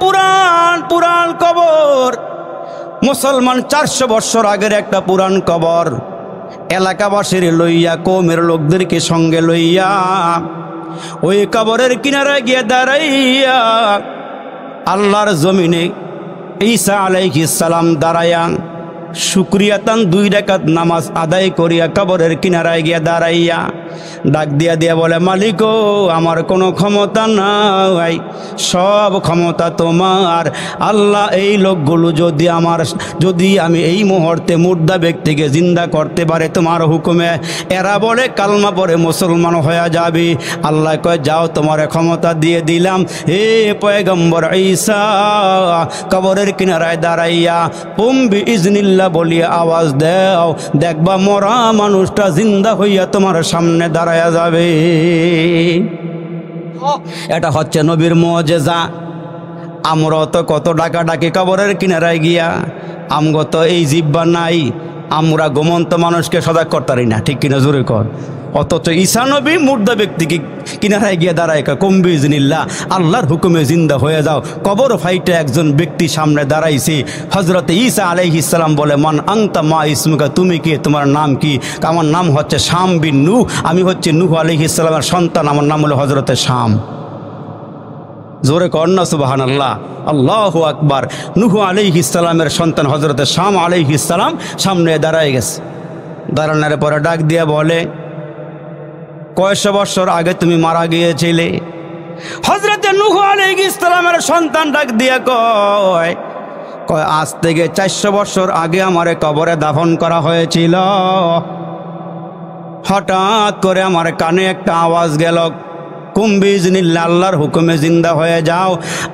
পুরান পুরান কবর, মুসলমান 400 বছর আগের একটা পুরান কবর। এলাকাবাসীর লইয়া, কওমের লোকদেরকে সঙ্গে লইয়া ওই কবরের কিনারে গিয়ে দাঁড়াইয়া আল্লাহর জমিনে ঈসা আলাইহিস সালাম দাঁড়াইয়া শুকরিয়াতান 2 রাকাত নামাজ আদায় করিয়া কবরের কিনারায় গিয়া দাঁড়াইয়া ডাক দিয়া দিয়া বলে, মালিক ও, আমার কোনো ক্ষমতা নাই, সব ক্ষমতা তোমার। আল্লাহ, এই লোকগুলো যদি আমি এই মুহূর্তে মুর্দা ব্যক্তিকে জিন্দা করতে পারে তোমার হুকুমে, এরা বলে কালমা পরে মুসলমান হয়ে যাবে। আল্লাহ কয়, যাও, তোমার ক্ষমতা দিয়ে দিলাম। হে পয়গম্বর ঈসা, কবরের কিনারায় দাঁড়াইয়া পুম্বি ইজনিল্লাহ বলিয়া আওয়াজ দাও, দেখবা মরা মানুষটা জিন্দা হইয়া তোমার সামনে দাঁড়ায়া যাবে। এটা হচ্ছে নবীর মুআজিজা। আমরা তো কত ডাকাডাকি কবরের কিনারায় গিয়া, আমগো তো এই জিব্বা নাই, আমরা ঘুমন্ত মানুষকে সজাগ করতে পারি না, ঠিক কিনা জোরে কর। অথচ ঈসা নবী মুর্দা ব্যক্তিকে কিনারায় গিয়ে দাঁড়ায়, কম্বি ইজনিল্লাহ, আল্লাহর হুকুমে জিন্দা হয়ে যাও। কবর ফাইটে একজন ব্যক্তি সামনে দাঁড়াইছে। হযরত ঈসা আলাইহিস সালাম বলে, মান আনতা মা ইসমুকা, তুমি কি, তোমার নাম কি? আমার নাম হচ্ছে শাম বিন নূহ, আমি হচ্ছে নূহ আলাইহিস সালামের সন্তান, আমার নাম হলো হযরতে শাম। জোরে কর না সুবহানাল্লাহ, আল্লাহু আকবার। নূহ আলাইহিস সালামের সন্তান হযরতে শাম আলাইহিস সালাম সামনে দাঁড়ায় গেছে। দাঁড়ানোর পরে ডাক দিয়ে বলে, কয়শো বছর আগে তুমি মারা গিয়েছিলে? হযরতে নূহ আলাইহিস সালামের সন্তান ডাক দিয়ে কয়, আজ থেকে 400 বছর আগে আমারে কবরে দাফন করা হয়েছিল। হঠাৎ করে আমার কানে একটা আওয়াজ গেল, কুম্বি ইজনিল্লাহ, আল্লাহর হুকুমে জিন্দা হয়ে যাও।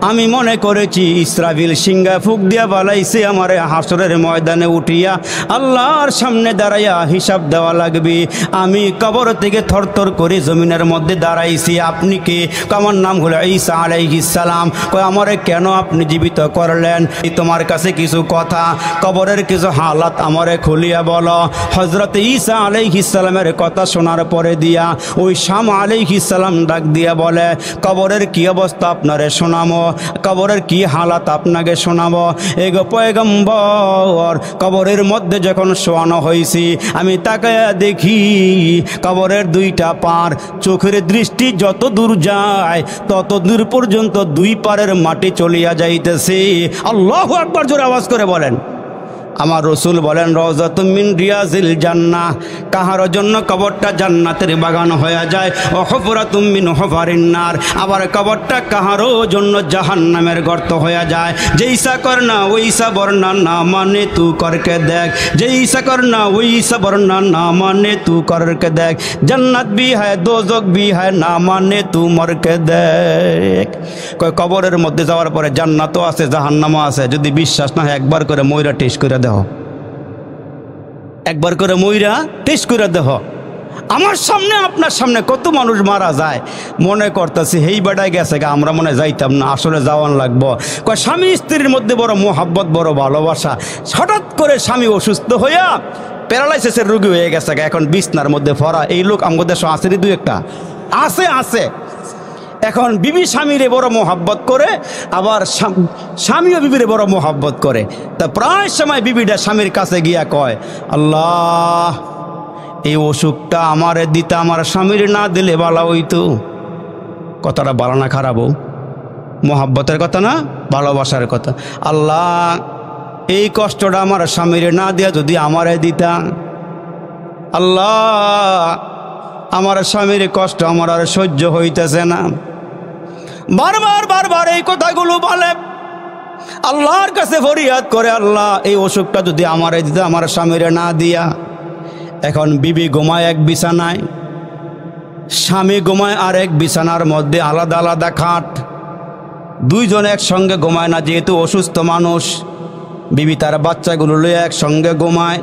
আমি মনে করেছি ইসরাফিল সিংহা ফুক দিয়া বালাইছে আমারে হাসরের ময়দানে উঠিয়া আল্লাহর সামনে দাঁড়াইয়া হিসাব দেওয়া লাগবে। আমি কবর থেকে থরথর করে জমিনের মধ্যে দাঁড়াইছি। আপনি কে? আমার নাম হলো ঈসা আলাইহিস সালাম। কয়, আমারে কেন আপনি জীবিত করলেন? তোমার কাছে কিছু কথা, কবরের কিছু হালাত আমারে খুলিয়া বলো। হযরত ঈসা আলাইহিস সালামের কথা শোনার পরে দিয়া ওই শাম আলাইহিস সালাম ডাক দিয়া বলে, কবরের কি অবস্থা আপনারে শোনাবো, কবরের কি হালাত আপনাকে শোনাবো। এগো পয়গম্বর, কবরের মধ্যে যখন শোয়ানো হয়েছি আমি তাকায়া দেখি কবরের 2টা পার, চোখের দৃষ্টি যত দূর যায় তত দূর পর্যন্ত 2 পারের মাটি চলিয়া যাইতেছে। আল্লাহু আকবার, জোরে আওয়াজ করে বলেন। আমার রসুল বলেন, রওজাতুম মিন রিয়াজিল জান্নাহ, কাহার জন্য কবরটা জান্নাতের বাগান হয়ে যায়। ও হুফরাতুম মিন হুফারিন নার, আবার কবরটা কাহারও জন্য জাহান্নামের গর্ত হয়ে যায়। যে ঈসা করনা ওই ঈসা বর্ণা না মানে তু করকে দেখ, যে ঈসা করনা ওই ঈসা বর্ণা না মানে তু করকে দেখ, জান্নাত ভি হ্যায় দোজখ ভি হ্যায় না মানে তু মরকে দেখ। কয়, কবরের মধ্যে যাওয়ার পরে জান্নাতও আছে জাহান্নামও আছে। যদি বিশ্বাস না হয় একবার করে ময়রা টেস্ট করে দেহ, একবার করে ময়রা টেস্ট করে দেহ। আমার সামনে আপনার সামনে কত মানুষ মারা যায়, মনে করতেছি হেই বেটায় গেছে গা, আমরা মনে যাইতাম না, আসলে যাওয়ান লাগবো। কয়, স্বামী স্ত্রীর মধ্যে বড় মোহাব্বত, বড় ভালোবাসা, হঠাৎ করে স্বামী অসুস্থ হইয়া প্যারালাইসিসের রোগী হয়ে গেছে গা, এখন বিছনার মধ্যে ফরা। এই লোক আমাদের দেশে আছে 2-1টা, আছে। এখন বিবি স্বামীরে বড় মোহাব্বত করে, আবার স্বামীও বিবিরে বড় মোহাব্বত করে। তা প্রায় সময় বিবিটা স্বামীর কাছে গিয়া কয়, আল্লাহ, এই অসুখটা আমারে দিতে আমার স্বামীর না দিলে ভালো হইতো। কথাটা ভালো না খারাপও? মোহাব্বতের কথা না, ভালোবাসার কথা। আল্লাহ, এই কষ্টটা আমার স্বামীর না দিয়া যদি আমারে দিতা। আল্লাহ, আমার স্বামীর কষ্ট আমার আর সহ্য হইতেছে না। বারবার এই কথাগুলো বলে, আল্লাহর কাছে ফরিয়াদ করে, আল্লাহ, এই অসুখটা যদি আমারে দিতে, আমার স্বামীর না দিয়া। এখন বিবি ঘুমায় এক বিছানায়, স্বামী ঘুমায় আর এক বিছানার মধ্যে, আলাদা আলাদা খাট, 2 জন একসঙ্গে ঘুমায় না, যেহেতু অসুস্থ মানুষ। বিবি তার বাচ্চাগুলো লইয়া একসঙ্গে ঘুমায়।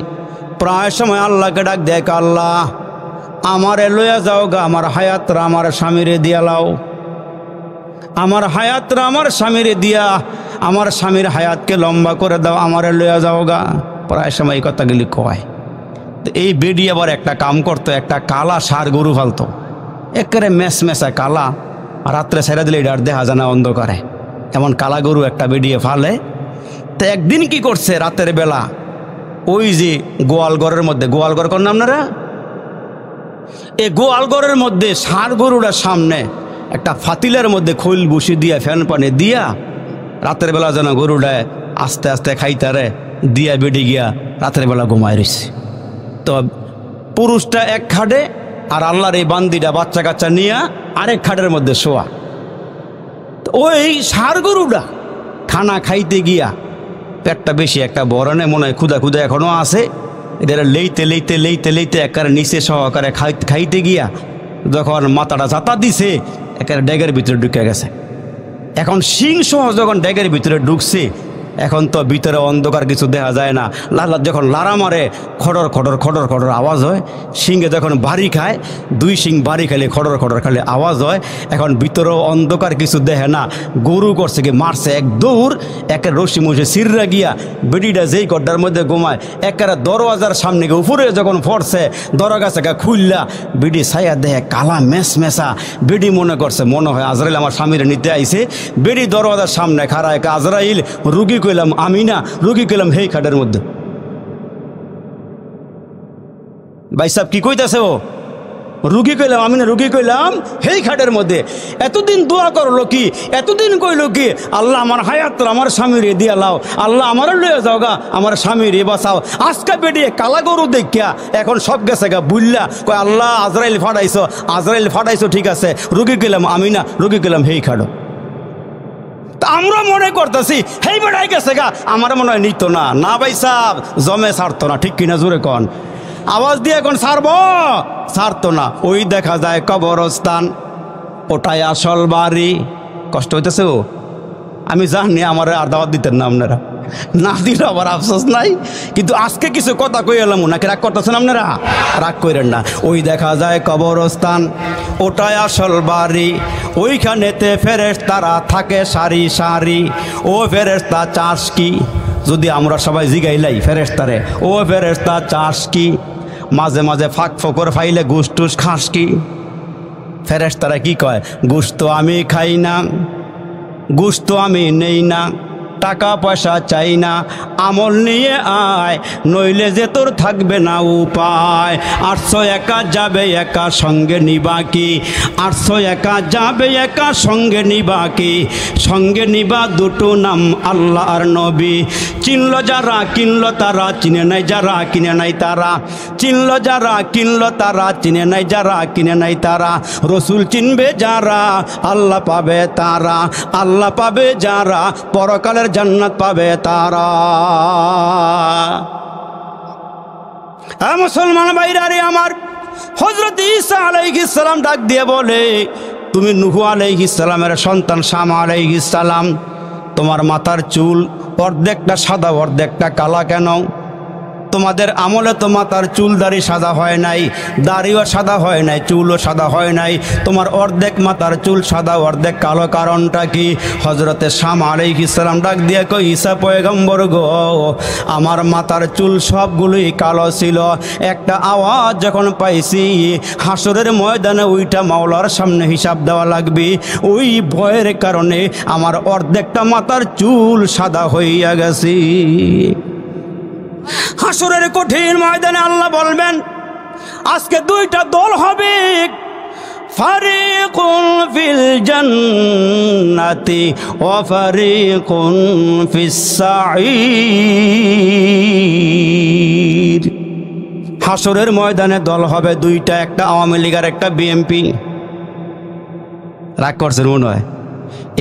প্রায় সময় আল্লাহকে ডাক দেখ, আল্লাহ, আমারে লইয়া যাও গা, আমার হায়াতরা আমার স্বামীরে দিয়া লাও, আমার হায়াতরা আমার স্বামীরে দিয়া আমার স্বামীর হায়াতকে লম্বা করে দাও, আমারে লইয়া যাও গা। প্রায় সময় এই কথাগুলি কয়। তো এই বেডি আবার একটা কাম করতো, একটা কালা ষাঁড় গরু ফালতো, একেবারে মেসমেসা কালা, রাত্রে ছেড়ে দিলে এটা দেখা যায় না অন্ধকারে। এমন কালা গরু একটা বেরিয়ে ফালে। তো একদিন কি করছে, রাতের বেলা ওই যে গোয়ালঘরের মধ্যে, গোয়ালঘর করেন আপনারা, এই গোয়ালঘরের মধ্যে ষাঁড় গরুটার সামনে একটা ফাতিলের মধ্যে খৈল বসি দিয়া ফ্যান পানি দিয়া রাতের বেলা যেন গরুটায় আস্তে আস্তে খাইতারে দিয়া বেডে গিয়া রাতের বেলা ঘুমায় রয়েছে। তো পুরুষটা এক খাটে আর আল্লাহর এই বান্দিটা বাচ্চা কাচ্চা নিয়ে আরেক খাটের মধ্যে শোয়া। ওই ষাঁড় গরুটা খানা খাইতে গিয়া পেটটা বেশি একটা বরণে মনে হয় ক্ষুদা ক্ষুদা এখনও আছে, এদের লেইতে লেইতে লেইতে লেইতে একেবারে নিচে সহকারে খাইতে গিয়া যখন মাথাটা জাতা দিছে একেবারে ড্যাগের ভিতরে ঢুকে গেছে। এখন শিং সহ যখন ড্যাগের ভিতরে ঢুকছে, এখন তো ভিতরে অন্ধকার কিছু দেখা যায় না, যখন লারা মারে খড়র খড়র খড়র খড়র আওয়াজ হয়, শিংয়ে যখন বাড়ি খায়, দুই শিং বাড়ি খেলে খড়র খড়র খেলে আওয়াজ হয়। এখন ভিতরেও অন্ধকার কিছু দেখে না, গরু করছে কি মারছে এক দৌড়, একের রশি মুসে সিররা গিয়া বেডিটা যেই গড্ডার মধ্যে ঘুমায় একেবারে দরওয়াজার সামনে গিয়ে উপরে যখন পড়ছে দরজা গাছে খুললা বেডি ছায়া দেহে কালা মেস মেসা। বেডি মনে করছে মনে হয় আজরাইল আমার স্বামীর নিতে আইছে। বেডি দরওয়াজার সামনে খাড়ায় আজরাইল, রুগী কইলাম আমি না, রুগী কইলাম হেই খাটের মধ্যে। ভাই সাহেব কি কইতাছে ও? রুগী কইলাম আমি না, রুগী কইলাম হেই খাটের মধ্যে। এতদিন দোয়া করলো কি, এতদিন কইল কি, আল্লাহ আমার হায়াত আমার স্বামী রে দিয়া লাও, আল্লাহ আমার লইয়া যাও গা, আমার স্বামী রে বাঁচাও। আজকে বেডিয়ে কালা গরু দেখিয়া এখন সব গেছে গা বুল্লা, কয় আল্লাহ আজরাইল ফাটাইছো, আজরাইল ফাটাইছো, ঠিক আছে। রুগী কইলাম আমি না, রুগী কইলাম হেই খাটো। তা আমরা মনে করতেছি হেই বেড়াই গেছে গা, আমার মনে হয় নিত না। না ভাই সাহেব, জমে ছাড়তো না, ঠিক কিনা জোরে কন? আওয়াজ দিয়ে এখন ছাড়তো না। ওই দেখা যায় কবরস্থান, ওটাই আসল বাড়ি। কষ্ট হইতেছে ও? আমি জানি আমার আর দাওয়াত দিতেন না আপনারা, না দিলে আবার আফসোস নাই। কিন্তু আজকে কিছু কথা কই এলাম, নাকি রাগ করতেছেন আপনারা? রাগ করেন না। ওই দেখা যায় কবরস্থান, ওটাই আসল বাড়ি, ওইখানেতে ফেরেশতারা থাকে সারি সারি। ও ফেরেশতা চাষ কি? যদি আমরা সবাই জিগাইলাই ফেরেশতারে, ও ফেরেশতা চাষ কি? মাঝে মাঝে ফাঁক ফোকর ফাইলে গুস টুস খাস কি? ফেরেশতারা কি কয়? গুস্ত আমি খাই না, গুস্ত আমি নেই না, টাকা পয়সা চাই না, আমল নিয়ে আয়, নইলে যে তোর থাকবে না উপায়। 800 একা যাবে একা সঙ্গে নিবা কি? 800 একা যাবে একা সঙ্গে নিবা কি? সঙ্গে নিবা দুটো নাম আল্লাহ আর নবী। চিনল যারা কিনল তারা, চিনে নাই যারা কিনে নাই তারা। চিনল যারা কিনল তারা, চিনে নাই যারা কিনে নাই তারা। রসুল চিনবে যারা আল্লাহ পাবে তারা, আল্লাহ পাবে যারা পরকালের জান্নাত পাবে তারা। মুসলমান ভাইরা রে আমার, হযরত ঈসা আলাইহিস সালাম ডাক দিয়ে বলে, তুমি নূহ আলাইহিস সালামের সন্তান শাম আলাইহিস সালাম, তোমার মাথার চুল অর্ধেকটা সাদা অর্ধেকটা কালা কেন? তোমাদের আমলে তো মাথার চুল দাড়ি সাদা হয় নাই, দাড়িও সাদা হয় নাই, চুলও সাদা হয় নাই, তোমার অর্ধেক মাথার চুল সাদা অর্ধেক কালো, কারণটা কি? হযরতে শাম আলাইহিস সালাম ডাক দিয়ে কই, ঈসা পয়গম্বর গো, আমার মাথার চুল সবগুলোই কালো ছিল। একটা আওয়াজ যখন পাইছি হাসরের ময়দানে ওইটা মাওলার সামনে হিসাব দেওয়া লাগবে, ওই ভয়ের কারণে আমার অর্ধেকটা মাথার চুল সাদা হইয়া গেছে। হাসরের কঠিন ময়দানে আল্লাহ বলবেন, আজকে দুইটা দল হবে, ফারিকুন ফিল জান্নাতি ওয়া ফারিকুন ফিস সাঈর। হাসরের ময়দানে দল হবে দুইটা, একটা আওয়ামী লীগ আর একটা বিএনপি। রাগ করছেন মনে হয়?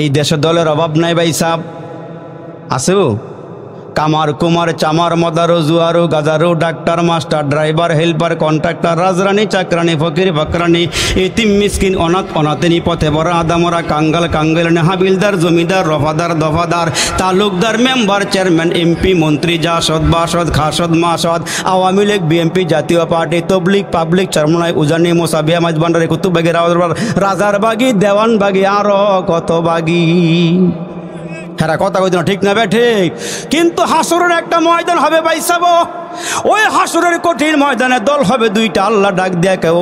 এই দেশে দলের অভাব নাই ভাই সাহেব, আছে কামার কুমার চামার মদারো জুয়ারো গাজারো doctor master driver helper contractor রাজরানী চাকরানি ফকির ফকরানি এতিম মিসকিন অনাথ অনাথিনী পথে বড় আদামরা কাঙ্গাল কাঙ্গালিনী হাবিলদার জমিদার রফাদার দফাদার তালুকদার মেম্বার চেয়ারম্যান এমপি মন্ত্রী জাসদ বাসদ খাসদ মাসদ আওয়ামী লীগ বিএনপি জাতীয় পার্টি তবলিগ পাবলিক চরমনাই উজানি মোসাবিয়া মাইজ ভান্ডারি কুতুববাগী রাজার বাগি দেওয়ান বাগি আরো কত বাগি। হ্যাঁ কথা কইতো ঠিক না বে ঠিক, কিন্তু হাসরের একটা ময়দান হবে ভাই সাহেব, ওই হাসরের কঠিন ময়দানে দল হবে দুইটা। আল্লাহ ডাক দিয়া কেউ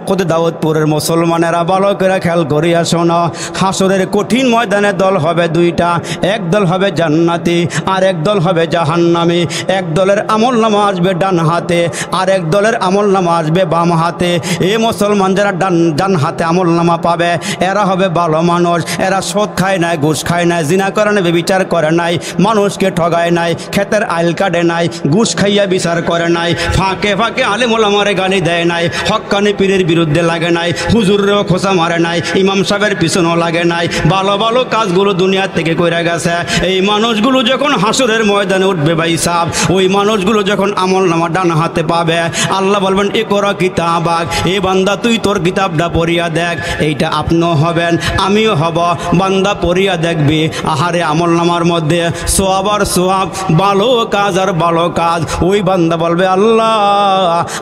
কত দাউদপুরের মুসলমানেরা ভালো করে খেয়াল করিয়া শোনো, হাসরের কঠিন ময়দানে দল হবে দুইটা। এক দল হবে জান্নাতি আর এক দল হবে জাহান্নামী। এক দলের আমলনামা আসবে ডান হাতে আর এক দলের আমলনামা আসবে বাম হাতে। এই মুসলমান যারা ডান হাতে আমলনামা পাবে এরা হবে ভালো মানুষ, এরা সুদ খায় নাই, ঘুষ খায় নাই, জিনা করে নাই, বিচার করে নাই, মানুষকে ঠগায় নাই, ক্ষেতের আইল কাটে নাই, ঘুষ খাইয়া বিচার করে নাই, ফাঁকে ফাঁকে আলেম ওলামারে গালি দেয় নাই, হক্কানি পীরের বিরুদ্ধে লাগে নাই, হুজুরেও খোঁচা মারে নাই, ইমাম সাহেবের পিছনেও লাগে নাই, ভালো ভালো কাজগুলো দুনিয়া থেকে কইরা গেছে। এই মানুষগুলো যখন হাসরের ময়দানে উঠবে ভাই সাহেব, ওই মানুষগুলো যখন আমলনামা ডান হাতে পাবে, আল্লাহ বলবেন এ করা কিতাবাক, এ বান্দা তুই তোর কিতাবটা পড়িয়া দেখ। এইটা আপনিও হবেন আমিও হব। বান্দা পড়িয়া দেখবি, আহারে আমলনামার মধ্যে সোয়াব আর সোয়াব, ভালো কাজ আর ভালো কাজ। ওই বান্দা বলবে আল্লাহ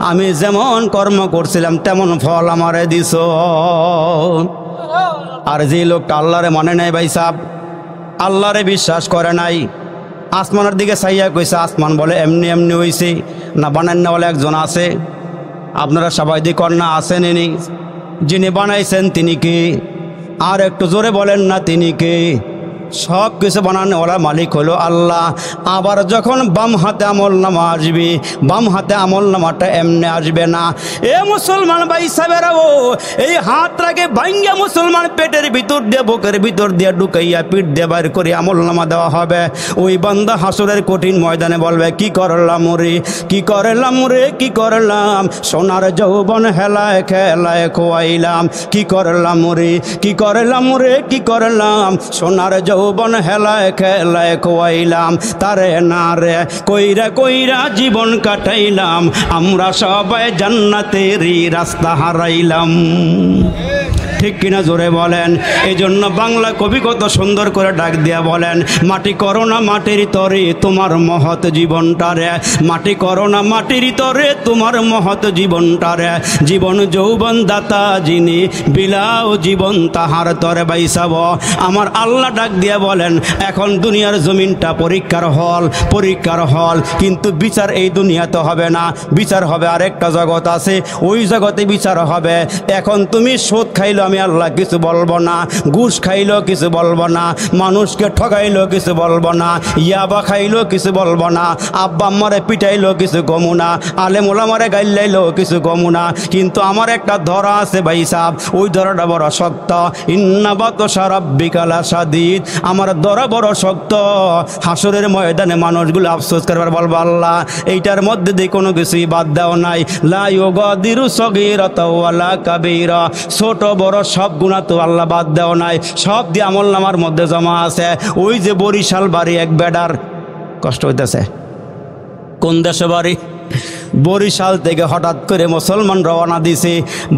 আমি যেমন কর্ম করছিলাম তেমন ফল আমারে দিছ। আর যে লোকটা আল্লাহরে মানে নাই ভাই সাহেব, আল্লাহরে বিশ্বাস করে নাই, আসমানের দিকে চাইয়া কইছে আসমান বলে এমনি এমনি হইছে, না বানান না বলে একজন আছে। আপনারা সবাই দিয়ে কন্যা আছেন, ইনি যিনি বানাইছেন তিনি কে? আর একটু জোরে বলেন না তিনি কে? সব কিছু বানানো ওরা মালিক হলো আল্লাহ। আবার যখন বাম হাতে আমলনামা আসবে, বাম হাতে আমলনামাটা এমনি আসবে না। এ মুসলমান ভাই সাহেবেরা, ও এই হাতটাকে ভাঙ্গা মুসলমান পেটের ভিতর দিয়ে বুকের ভিতর দিয়ে ঢুকাইয়া পিঠ দিয়ে বাইর করে আমলনামা দেওয়া হবে। ওই বান্দা হাসরের কঠিন ময়দানে বলবে কি করলাম রে, কি করলাম রে, কি করলাম, সোনার যৌবন হেলায় খেলায় খোয়াইলাম, কি করলাম রে, কি করলাম রে, কি করলাম, সোনার যৌবন হেলায় খেলায় খোয়াইলাম, তারে না রে কইরা কইরা জীবন কাটাইলাম, আমরা সবাই জান্নাতেরই রাস্তা হারাইলাম। ঠিক কিনা জোরে বলেন? এই জন্য বাংলা কবি কত সুন্দর করে ডাক দিয়া বলেন, মাটি করো না মাটির তরে তোমার মহৎ জীবনটারে, মাটি করো না মাটির তরে তোমার মহৎ জীবনটারে, জীবন যৌবন দাতা যিনি বিলাও জীবন তাহার তরে। বাইসাব আমার আল্লাহ ডাক দিয়া বলেন, এখন দুনিয়ার জমিনটা পরীক্ষার হল, পরীক্ষার হল, কিন্তু বিচার এই দুনিয়াতে হবে না, বিচার হবে আরেকটা জগৎ আছে, ওই জগতে বিচার হবে। এখন তুমি সুদ খাইলো আমি আল্লাহ কিছু বলবো না, ঘুষ খাইলো কিছু বলবো না, মানুষকে ঠগাইলো কিছু বলবো না, ইয়াবা খাইলো কিছু বলবো না, আব্বা আম্মারে পিটাইলো কিছু কমু না, আলেম ওলামারে গাইলাইলো কিছু কমু না। কিন্তু আমার একটা ধরা আছে ভাই সাহেব, ওই ধরাটা বড় শক্ত। ইন্না বাতশা রাব্বিকা লাশাদীদ, আমার ধরা বড় শক্ত। হাসরের ময়দানে মানুষগুলো আফসোস করবার বলবো আল্লাহ এইটার মধ্যে দিয়ে কোনো কিছুই বাদ দাও নাই, লা ইউগাদিরু সগীরাতাও ওয়ালা কাবীরা, ছোট বড় সব গুনাহ তো আল্লাহ বাদ দেও নাই, সব দিয়ে আমলনামার মধ্যে জমা আছে। ওই যে বরিশাল বাড়ি এক বেডার, কষ্ট হইতেছে, কোন দেশে বাড়ি? বরিশাল থেকে হঠাৎ করে মুসলমান রওনা দিছে,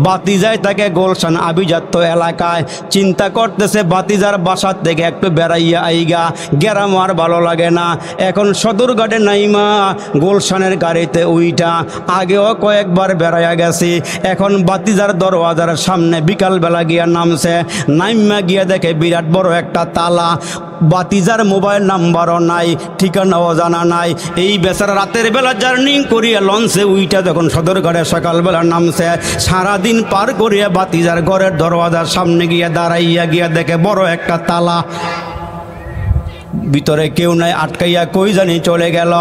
বাতিজায় তাকে গোলশান আভিজাত্য এলাকায়, চিন্তা করতেছে বাতিজার বাসার থেকে একটু বেড়াইয়া আইগা, গ্রাম আর ভালো লাগে না। এখন সদরঘাটে নাইমা গোলশানের গাড়িতে উইটা, আগেও কয়েকবার বেড়াইয়া গেছি, এখন বাতিজার দরওয়াজার সামনে বিকালবেলা গিয়া নামছে, নাইমা গিয়া দেখে বিরাট বড় একটা তালা, বাতিজার মোবাইল নাম্বারও নাই, ঠিকানাও জানা নাই। এই বেচারা রাতের বেলা জার্নিং করিয়া লঞ্চে উইটা যখন সদরঘাটে সকালবেলা নামছে, সারাদিন পার করিয়া বাতিজার ঘরের দরওয়াজার সামনে গিয়া দাঁড়াইয়া গিয়া দেখে বড় একটা তালা, ভিতরে কেউ নাই, আটকাইয়া কই জানি চলে গেল।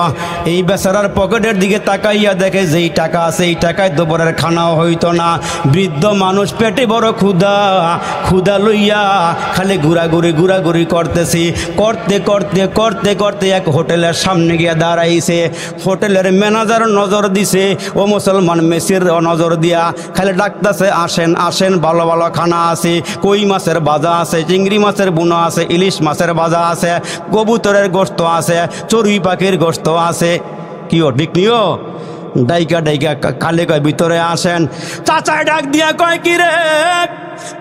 এই বেচারার পকেটের দিকে তাকাইয়া দেখে যেই টাকা আছে এই টাকায় দুপুরের খানাও হইতো না। বৃদ্ধ মানুষ, পেটে বড় ক্ষুধা, ক্ষুধা লইয়া খালি ঘুরাঘুরি করতেছি, করতে করতে করতে করতে এক হোটেলের সামনে গিয়া দাঁড়াইছে। হোটেলের ম্যানেজার নজর দিছে, ও মুসলমান মেসির নজর দিয়া খালি ডাকতেছে, আসেন আসেন, ভালো ভালো খানা আছে, কই মাছের ভাজা আছে, চিংড়ি মাছের বুনা আছে, ইলিশ মাছের ভাজা আছে, কবুতরের গোশত আছে, চড়ুই পাখির গোশত আছে। কি ও ঠিক নিও? ডাইকা ডাইকা কালে কয় ভিতরে আসেন। চাচায় ডাক দিয়া কয় কি রে,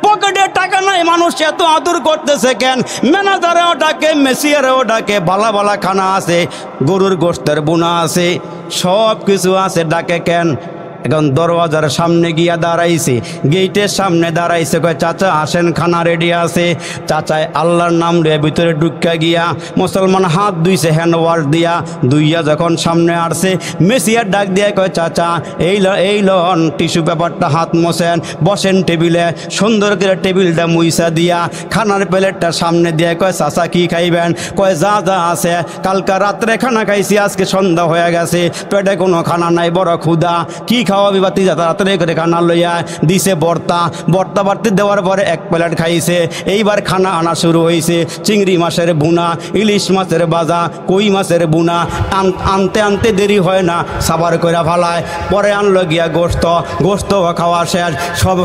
পকেটে টাকা নাই, মানুষ এত আদর করতেছে কেন? ম্যানেজারেও ডাকে, মেসিয়ারেও ডাকে, ভালা ভালা খানা আছে, গরুর গোশতের বুনা আছে, সব কিছু আছে, ডাকে কেন? এখন দরওয়াজার সামনে গিয়া দাঁড়াইছে, গেটের সামনে দাঁড়াইছে, কয় চাচা আসেন, খানা রেডি আছে। চাচায় আল্লাহর নাম লয়ে ভিতরে ঢুকা গিয়া মুসলমান হাত ধুইছে হ্যান্ড ওয়াশ দিয়া, ধুইয়া যখন সামনে আসছে মেসিয়ার ডাক দিয়ে কয় চাচা এই লন টিস্যু পেপারটা হাত মোছেন, বসেন টেবিলে। সুন্দর করে টেবিলটা মুইসা দিয়া খানার প্লেটটা সামনে দিয়ে কয় চাচা কি খাইবেন? কয় যা যা আছে, কালকা রাত্রে খানা খাইছি, আজকে সন্ধ্যা হয়ে গেছে, পেটে কোনো খানা নাই, বড় ক্ষুধা, কি খাওয়াবি বাতি? যা তাড়াতাড়ি করে খানা লইয়া দিছে ভর্তা বাড়তি দেওয়ার পরে এক প্লেট খাইছে। এইবার খানা আনা শুরু হয়েছে, চিংড়ি মাছের বুনা, ইলিশ মাছের বাজা, কই মাছের বুনা, আনতে আনতে দেরি হয় না, সাবার করে ফালায়। পরে আনলো গিয়া গোস্ত খাওয়া শেষ,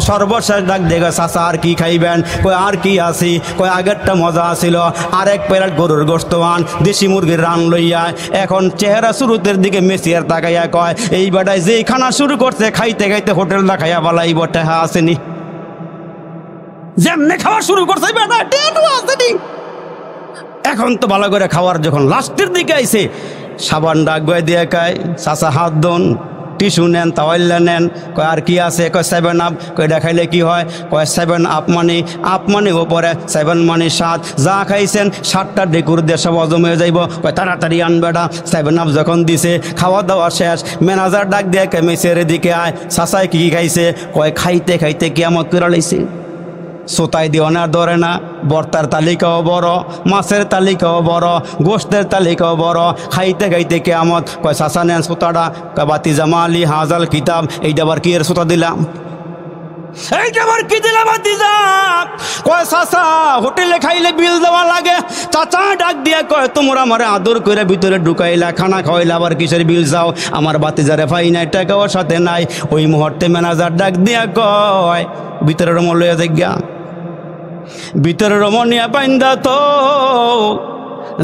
সর্বশেষ ডাক দেখে চাচা আর কি খাইবেন? কই আর কি আসি? কই আগেরটা মজা আসিল, আর এক প্লেট গরুর গোস্ত আন, দেশি মুরগির রান লইয়া। এখন চেহারা শুরুতের দিকে মেসিয়ার তাকাইয়া কয় এই বেটায় যেই খানা শুরু করছে খাইতে খাইতে হোটেল না খাইয়া বালাই বটেহা আসেনি, যেমনে খাওয়া শুরু করছে বেটা টেটু আসেনি। এখন তো ভালো করে খাওয়ার যখন লাস্টের দিকে আইছে, সাবান ডাক বয়ে দিয়ে কয় চাচা হাত দোন, টিস্যু নেন, তাওয়াইল্লা নেন। কয় আর কি আছে? কয় 7 আপ। কয় দেখাইলে কি হয়? কয় 7 আপ মানে ওপরে 7 মানে 7, যা খাইছেন 7টা ডেকুর দিয়ে সব হজম হয়ে যাইব। কয় তাড়াতাড়ি আনবে এটা। 7 আপ যখন দিছে, খাওয়া দাওয়া শেষ, ম্যানেজার ডাক দিয়ে কয় মেসের দিকে আয়, চাচাই কি খাইছে? কয় খাইতে খাইতে কিয়ামত করে লাইছে, সোতাই দিওয়ানার ধরে না, বর্তার তালিকাও বড়, মাছের তালিকাও বড়, গোস্তের তালিকাও বড়, খাইতে খাইতে কিয়ামত। কয় চাচা নেন সোতাটা। কয় বাতি জামালি হাজাল কিতাব, এইটা আবার কি এর সোতা দিলাম, এইটা আবার কি দিলাম বাতিজা? কয় চাচা হোটেলে খাইলে বিল দেওয়া লাগে। চাচা ডাক দিয়া কয় তোমরা আমারে আদর করে ভিতরে ঢুকাইলা, খানা খাওয়াইলা, আবার কিসের বিল যাও? আমার বাতিজারে পাই নাই, টাকাও সাথে নাই। ওই মুহূর্তে ম্যানেজার ডাক দিয়া কয় ভিতরে রমন লইয়া যাইগা, ভিতরে রমনিয়া বাইন্দা তো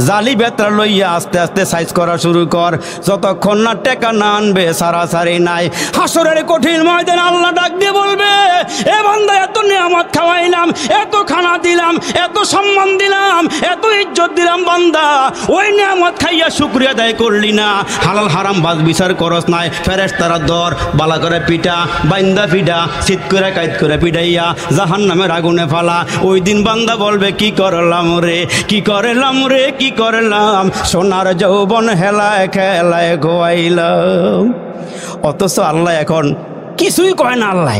জালি বেতরা লইয়া আস্তে আস্তে সাইজ করা শুরু কর, যতক্ষণ না টেকা না আনবে সারাসারি নাই। হাসরের কঠিন ময়দানে আল্লাহ ডাক দিয়ে বলবে এ বান্দা এত নিয়ামত খাওয়াইলাম, এত খানা দিলাম, এত সম্মান দিলাম, এত ইজ্জত দিলাম, বান্দা ওই নিয়ামত খাইয়া শুকরিয়া আদায় করলি না, হালাল হারাম বাজ বিচার করস নাই। ফেরেশতারা দর বালা করে পিটা, বাইন্দা পিটা, শীত করে কাইত করে পিটাইয়া জাহান্নামের আগুনে ফালা। ওই দিন বান্দা বলবে কি করলাম রে, কি করলাম রে, কি করলাম, সোনার যৌবন হেলায় খেলায় গোয়াইলাম। অথচ আল্লাহ এখন কিছুই কয় না, আল্লাহ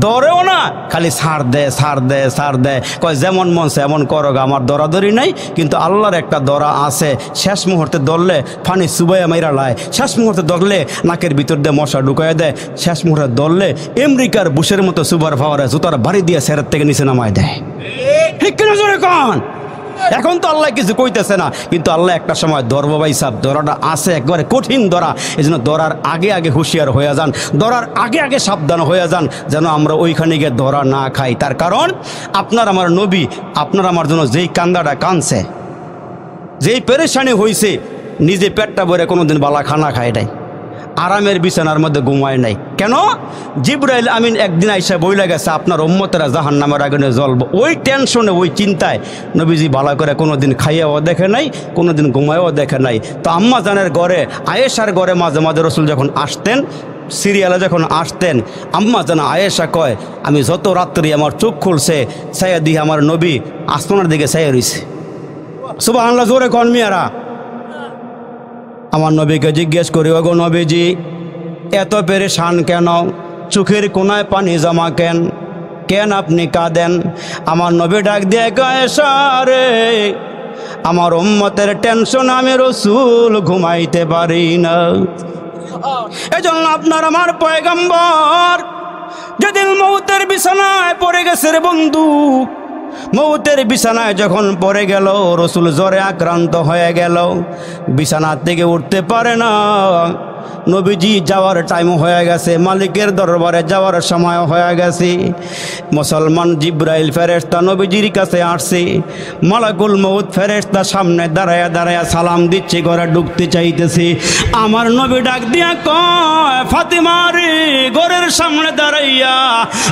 ধরেও না, খালি ছাড় দে ছাড় দে ছাড় দে, কয় যেমন মন এমন করো, আমার দরাদরি নাই। কিন্তু আল্লাহর একটা দরা আছে, শেষ মুহূর্তে ধরলে ফানি সুবাইয়া মাইরা লায়, শেষ মুহূর্তে ধরলে নাকের ভিতর দিয়ে মশা ঢুকাইয়া দেয়, শেষ মুহূর্তে ধরলে আমেরিকার বুশের মতো সুপার পাওয়ারে জুতার বাড়ি দিয়ে সেরের থেকে নিচে নামায় দেয়। ঠিক কিনা জোরে কন? এখন তো আল্লাহ কিছু কইতেছে না, কিন্তু আল্লাহ একটা সময় ধরবো ভাই সাহেব, ধরাটা আছে একবারে কঠিন ধরা। এই জন্য ধরার আগে আগে হুঁশিয়ার হয়ে যান, ধরার আগে আগে সাবধান হয়ে যান, যেন আমরা ওইখানে গিয়ে ধরা না খাই। তার কারণ আপনার আমার নবী আপনার আমার জন্য যেই কান্দাটা কানছে, যেই পেরেশানি হয়েছে, নিজে পেটটা ভরে কোনোদিন বালা খানা খায় নাই, আরামের বিছানার মধ্যে ঘুমায় নাই। কেন? জিবরাইল আমিন একদিন আইসা বইলা গেছে আপনার উম্মতেরা জাহান্নামের আগুনে জ্বলবো। ওই টেনশনে, ওই চিন্তায় নবীজি ভালো করে কোনোদিন খাইয়াও দেখে নাই, কোনোদিন ঘুমায়ও দেখে নাই। তো আম্মা জানের ঘরে, আয়েশার ঘরে মাঝে মাঝে রসুল যখন আসতেন, সিরিয়ালে যখন আসতেন, আম্মা জান আয়েশা কয় আমি যত রাত্রি আমার চোখ খুলছে, ছায়া দিয়ে আমার নবী আসমানের দিকে ছায়া রইছে। সুবহানাল্লাহ, জোরে কন মিয়ারা। আমার নবীকে জিজ্ঞেস করি, ওগো নবীজি এত পেরেশান কেন, চোখের কোনায় পানি জমা কেন, কেন আপনি কাঁদেন? আমার নবী ডাক দিয়ে কয় রে, আমার উম্মতের টেনশন আমি রসুল ঘুমাইতে পারি না। এজন্য আপনার আমার পয়গম্বর যেদিন মৌতের বিছানায় পড়ে গেছে রে বন্ধু, মৌতের বিছানায় যখন পড়ে গেল, রসুল জ্বরে আক্রান্ত হয়ে গেল, বিছানার থেকে উঠতে পারে না। নবীজি যাওয়ার টাইম হয়ে গেছে, মালিকের দরবারে যাওয়ার সময় হয়ে গেছে। মুসলমান জিব্রাইল ফেরেশতা নবীজির কাছে আসছে, মালাকুল মউত ফেরেশতা সামনে দাঁড়ায়া দাঁড়ায়া সালাম দিচ্ছে, ঘরে ঢুকতে চাইতেছে। আমার নবী ডাক দিয়া কয় ফাতিমা রে, ঘরের সামনে দাঁড়াইয়া,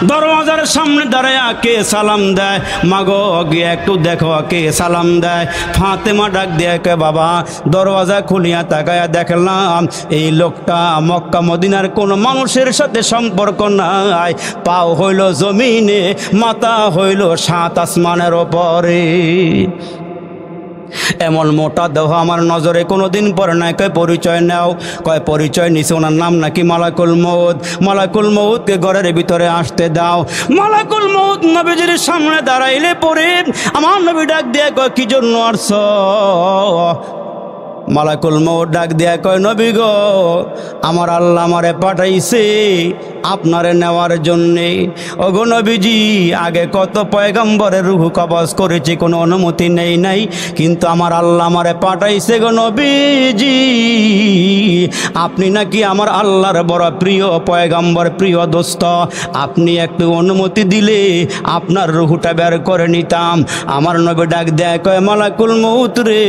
দরওয়াজার সামনে দাঁড়াইয়া কে সালাম দেয়? মাগো গিয়ে একটু দেখো কে সালাম দেয়। ফাতেমা ডাক দিয়া কে বাবা, দরওয়াজা খুলিয়া তাকায়া দেখলাম এই লোকটা মক্কা মদিনার কোনো মানুষের সাথে সম্পর্ক নাই, পাও হইল জমিনে, মাথা হইল 7 আসমানের ওপরে। এমন মোটা দেহ আমার নজরে কোনোদিন পরে নাই। কয় পরিচয় নাও, কয় পরিচয় নিছে, ওনার নাম নাকি মালাকুল মউত। মালাকুল মউতকে ঘরের ভিতরে আসতে দাও। মালাকুল মউত নবীজির সামনে দাঁড়াইলে পরে আমার নবী ডাক দিয়ে কয় কি জন্য আসছ? মালাকুল মউত ডাক দিয়া কয় নবী গো, আমার আল্লাহ আমারে পাঠাইছে আপনারে নেওয়ার জন্যে। ওগো নবীজি, আগে কত পয়গম্বরের রূহ কবজ করেছি, কোনো অনুমতি নেই নাই, কিন্তু আমার আল্লাহ আমারে পাঠাইছে গো নবীজি। আপনি নাকি আমার আল্লাহর বড় প্রিয় পয়গম্বর, প্রিয় দোস্ত, আপনি একটু অনুমতি দিলে আপনার রূহটা বের করে নিতাম। আমার নবী ডাক দেয় কয় মালাকুল মউত রে,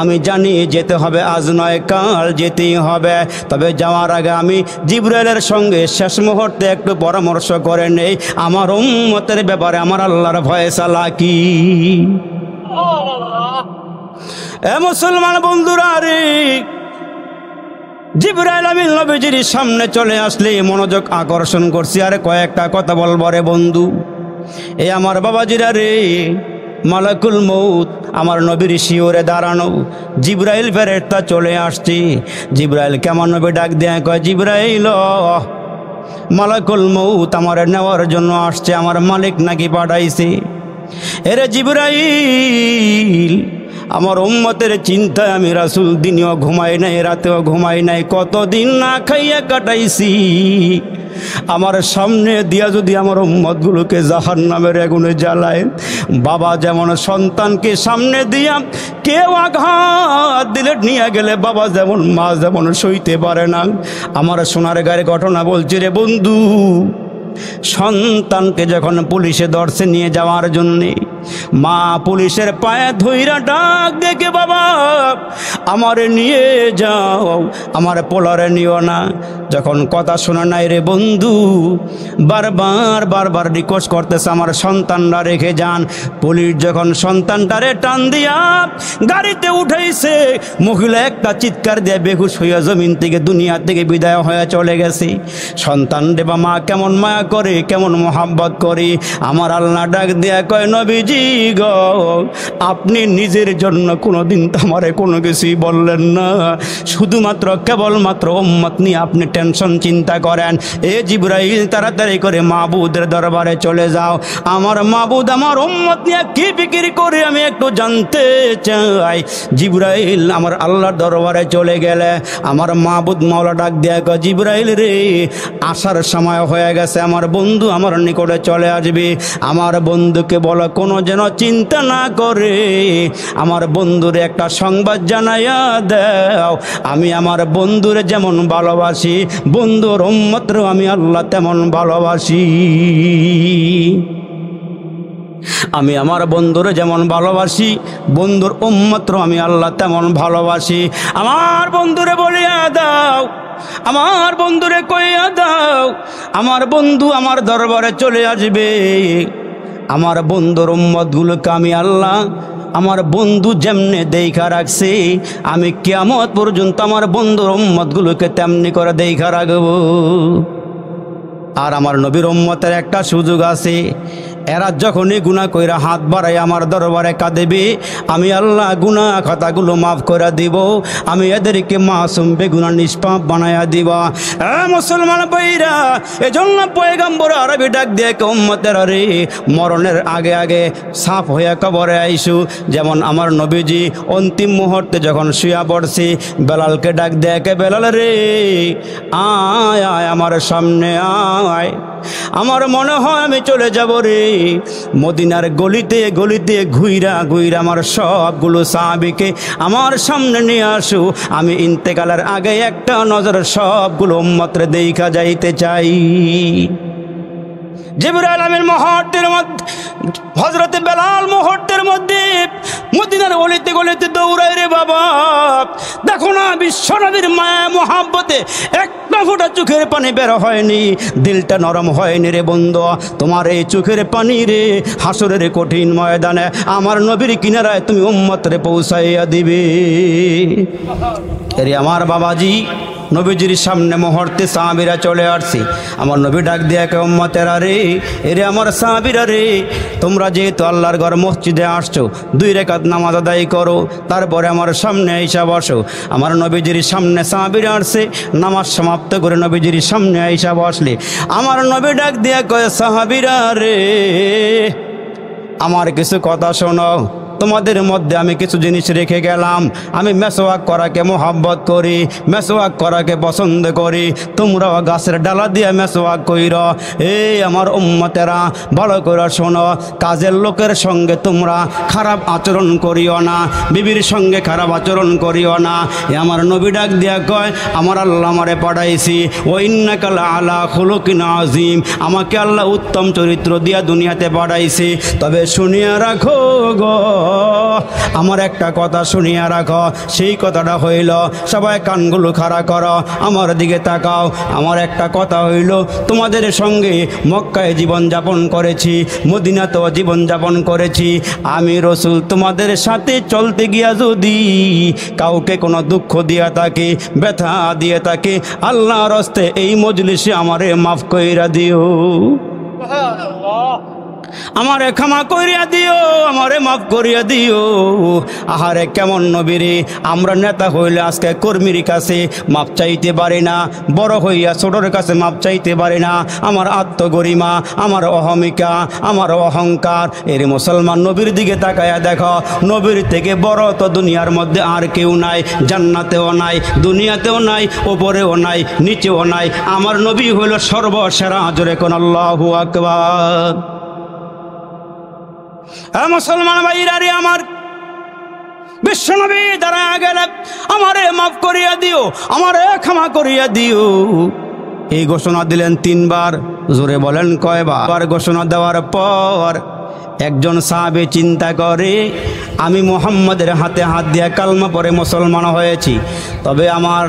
আমি জানি যেতে হবে, আজ নয় কাল যেতেই হবে, তবে যাওয়ার আগে আমি জিবরাইলের সঙ্গে শেষ মুহূর্তে একটু পরামর্শ করে নেই আমার উম্মতের ব্যাপারে আমার আল্লাহর ফয়সালা কি। এ মুসলমান বন্ধুরা রে, জিবরাইল আমিন নবীজির সামনে চলে আসলে মনোযোগ আকর্ষণ করছি। আরে কয়েকটা কথা বলবো রে বন্ধু। এ আমার বাবাজিরা রে, মালাকুল মউত আমার নবীর শিওরে দাঁড়ানো, জিবরাইল ফেরেশতা চলে আসছে। জিবরাইল কেমন নবী ডাক দেয় কয় জিবরাইল, মালাকুল মউত আমার নেওয়ার জন্য আসছে, আমার মালিক নাকি পাঠাইছে। এরে জিবরাইল, আমার উম্মতের চিন্তায় আমি রাসূল দিনেও ঘুমাই নাই, রাতেও ঘুমাই নাই, কতদিন না খাইয়া কাটাইছি। আমার সামনে দিয়া যদি আমার উম্মতগুলোকে জাহান্নামের আগুনে জ্বালায়, বাবা যেমন সন্তানকে সামনে দিয়া কেউ আঘাত দিলে নিয়ে গেলে বাবা যেমন মা যেমন সইতে পারে না, আমার সোনার গায়ের ঘটনা বলছি রে বন্ধু। সন্তানকে যখন পুলিশে ধরছে নিয়ে যাওয়ার জন্যে, মা পুলিশের পায়ে ধইরা ডাক দেখে বাবা আমারে নিয়ে যাও, আমার পোলারে নিও না। যখন কথা শোনা নাই রে বন্ধু, বারবার রিকোয়েস্ট করতেছে আমার সন্তানরা রেখে যান। পুলিশ যখন সন্তানটারে টান দিয়া গাড়িতে উঠাইছে, মহিলা একটা চিৎকার দিয়ে বেহুশ হইয়া জমিন থেকে দুনিয়া থেকে বিদায় হয়ে চলে গেছে। সন্তান রে বা মা কেমন মায়া করে, কেমন মোহাব্বত করে। আমার আল্লাহ ডাক দিয়া কয় নবীজি গো, আপনি নিজের জন্য কোনোদিন আমারে কোনো কিছুই বললেন না, শুধুমাত্র কেবলমাত্র উম্মত নিয়ে আপনি টেনশন চিন্তা করেন। এ জিবরাইল, তাড়াতাড়ি করে মাবুদের দরবারে চলে যাও। আমার মাবুদ আমার উম্মত নিয়ে কি ফিকির করে আমি একটু জানতে চাই। জিবরাইল আমার আল্লাহর দরবারে চলে গেলে আমার মাবুদ মাওলা ডাক দেয়া কয় জিবরাইল রে, আসার সময় হয়ে গেছে, আমার বন্ধু আমার নিকটে চলে আসবে। আমার বন্ধুকে বলো কোনো যেন চিন্তা না করে, আমার বন্ধুরে একটা সংবাদ জানাইয়া দাও, আমি আমার বন্ধুরে যেমন ভালোবাসি, বন্ধুর উম্মতরেও আমি আল্লাহ তেমন ভালোবাসি। আমি আমার বন্ধুরে যেমন ভালোবাসি, বন্ধুর উম্মতরেও আমি আল্লাহ তেমন ভালোবাসি। আমার বন্ধুরে বলিয়া দাও, আমার বন্ধুরে কইয়া দাও, আমার বন্ধু আমার দরবারে চলে আসবে। আমার বন্ধুর উম্মতগুলোকে আমি আল্লাহ আমার বন্ধু যেমনে দেখা রাখছে, আমি কিয়ামত পর্যন্ত আমার বন্ধুর উম্মতগুলোকে তেমনি করে দেখা রাখবো। আর আমার নবীর উম্মতের একটা সুযোগ আছে, এরা যখনই গুনাহ কইরা হাত বাড়াই আমার দরবারে কাঁদেবে, আমি আল্লাহ গুনাহ খাতাগুলো মাফ করে দিব, আমি এদেরকে মাসুম বেগুনাহ নিষ্পাপ বানায়া দিব। মুসলমান ভাইরা, এজন্য পয়গম্বর আরবি ডাক দিয়ে উম্মতের রে, মরণের আগে আগে সাফ হইয়া কবরে আইসু। যেমন আমার নবীজি অন্তিম মুহূর্তে যখন শুয়া পড়ছি, বেলালকে ডাক দিয়ে বেলাল রে, আয় আয় আমার সামনে আয়। আমার মনে হয় আমি চলে যাব রে, মদিনার গলিতে গলিতে ঘুইরা ঘুইরা আমার সবগুলো সাহাবীকে আমার সামনে নিয়ে আসু, আমি ইন্তেকালের আগে একটা নজর সবগুলো উম্মতরে দেখা যাইতে চাই। জিবরাইল আমিন মুহূর্তের মধ্যে, হযরতে বেলাল মুহূর্তের মধ্যে মদিনার গলিতে গলিতে দৌড়ায় রে বাবা। দেখো না বিশ্বনবীর মায়া মোহাব্বতে একটা ফোঁটা চোখের পানি বের হয়নি, দিলটা নরম হয়নি রে বন্ধু। তোমার এই চোখের পানি রে হাসরের কঠিন ময়দানে আমার নবীর কিনারায় তুমি উম্মতরে পৌঁছাইয়া দিবে। এরে আমার বাবাজি, নবীজির সামনে মুহূর্তে সাহাবীরা চলে আসছে। আমার নবী ডাক দিয়ে কে উম্মতেরা রে, এরে আমার সাহাবীরা রে, তোমরা যেহেতু আল্লাহর ঘর মসজিদে আসছো 2 রাকাত নামাজ আদায় করো, তারপরে আমার সামনে আইসা বসো। আমার নবীজির সামনে সাহাবীরা আসছে, নামাজ সমাপ্ত করে নবীজির সামনে আইসা বসলে আমার নবী ডাক দিয়ে কয় সাহাবীরা রে, আমার কিছু কথা শোনো। তোমাদের মধ্যে আমি কিছু জিনিস রেখে গেলাম। আমি মেসওয়াক করাকে মোহাব্বত করি, মেসওয়াক করাকে পছন্দ করি। তোমরাও গাছের ডালা দিয়ে মেসওয়াক কইর। এই আমার উম্মতেরা ভালো করে শোনো, কাজের লোকের সঙ্গে তোমরা খারাপ আচরণ করিও না, বিবির সঙ্গে খারাপ আচরণ করিও না। এ আমার নবী ডাক দিয়া কয়, আমার আল্লাহ আমারে পাঠাইছি, ও ইন্নাকা আলা খুলুকিন আযীম, আমাকে আল্লাহ উত্তম চরিত্র দিয়া দুনিয়াতে পাঠাইছি। তবে শুনিয়া রাখো গো, আমার একটা কথা শুনিয়া রাখো। সেই কথাটা হইল, সবাই কানগুলো খাড়া করো, আমার দিকে তাকাও। আমার একটা কথা হইল, তোমাদের সঙ্গে মক্কায় জীবনযাপন করেছি, মদিনাতেও জীবনযাপন করেছি। আমি রসুল তোমাদের সাথে চলতে গিয়া যদি কাউকে কোনো দুঃখ দিয়া থাকে, ব্যথা দিয়ে থাকে, আল্লাহর হস্তে এই মজলিসে আমারে মাফ কইরা দিও, আমারে ক্ষমা করিয়া দিও, আমারে মাফ করিয়া দিও। আহারে কেমন নবীরে, আমরা নেতা হইলে আজকে কর্মীর কাছে মাপ চাইতে পারি না, বড় হইয়া ছোটর কাছে মাপ চাইতে পারি না। আমার আত্মগরিমা, আমার অহমিকা, আমার অহংকার। এর মুসলমান নবীর দিকে তাকায়া দেখো, নবীর থেকে বড় তো দুনিয়ার মধ্যে আর কেউ নাই, জান্নাতেও নাই, দুনিয়াতেও নাই, ওপরেও নাই, নিচেও নাই। আমার নবী হইল সর্বসেরা। জোরে কোন আল্লাহু আকবার। মুসলমান ভাইরা রে, আমার বিশ্বনবী দাঁড়ায় গেলে আমারে মাফ করিয়া দিও, আমারে ক্ষমা করিয়া দিও। এই ঘোষণা দিলেন 3 বার। জোরে বলেন কয়বার? ঘোষণা দেওয়ার পর একজন সাহাবী চিন্তা করে, আমি মুহাম্মাদের হাতে হাত দিয়ে কালমা পরে মুসলমান হয়েছি, তবে আমার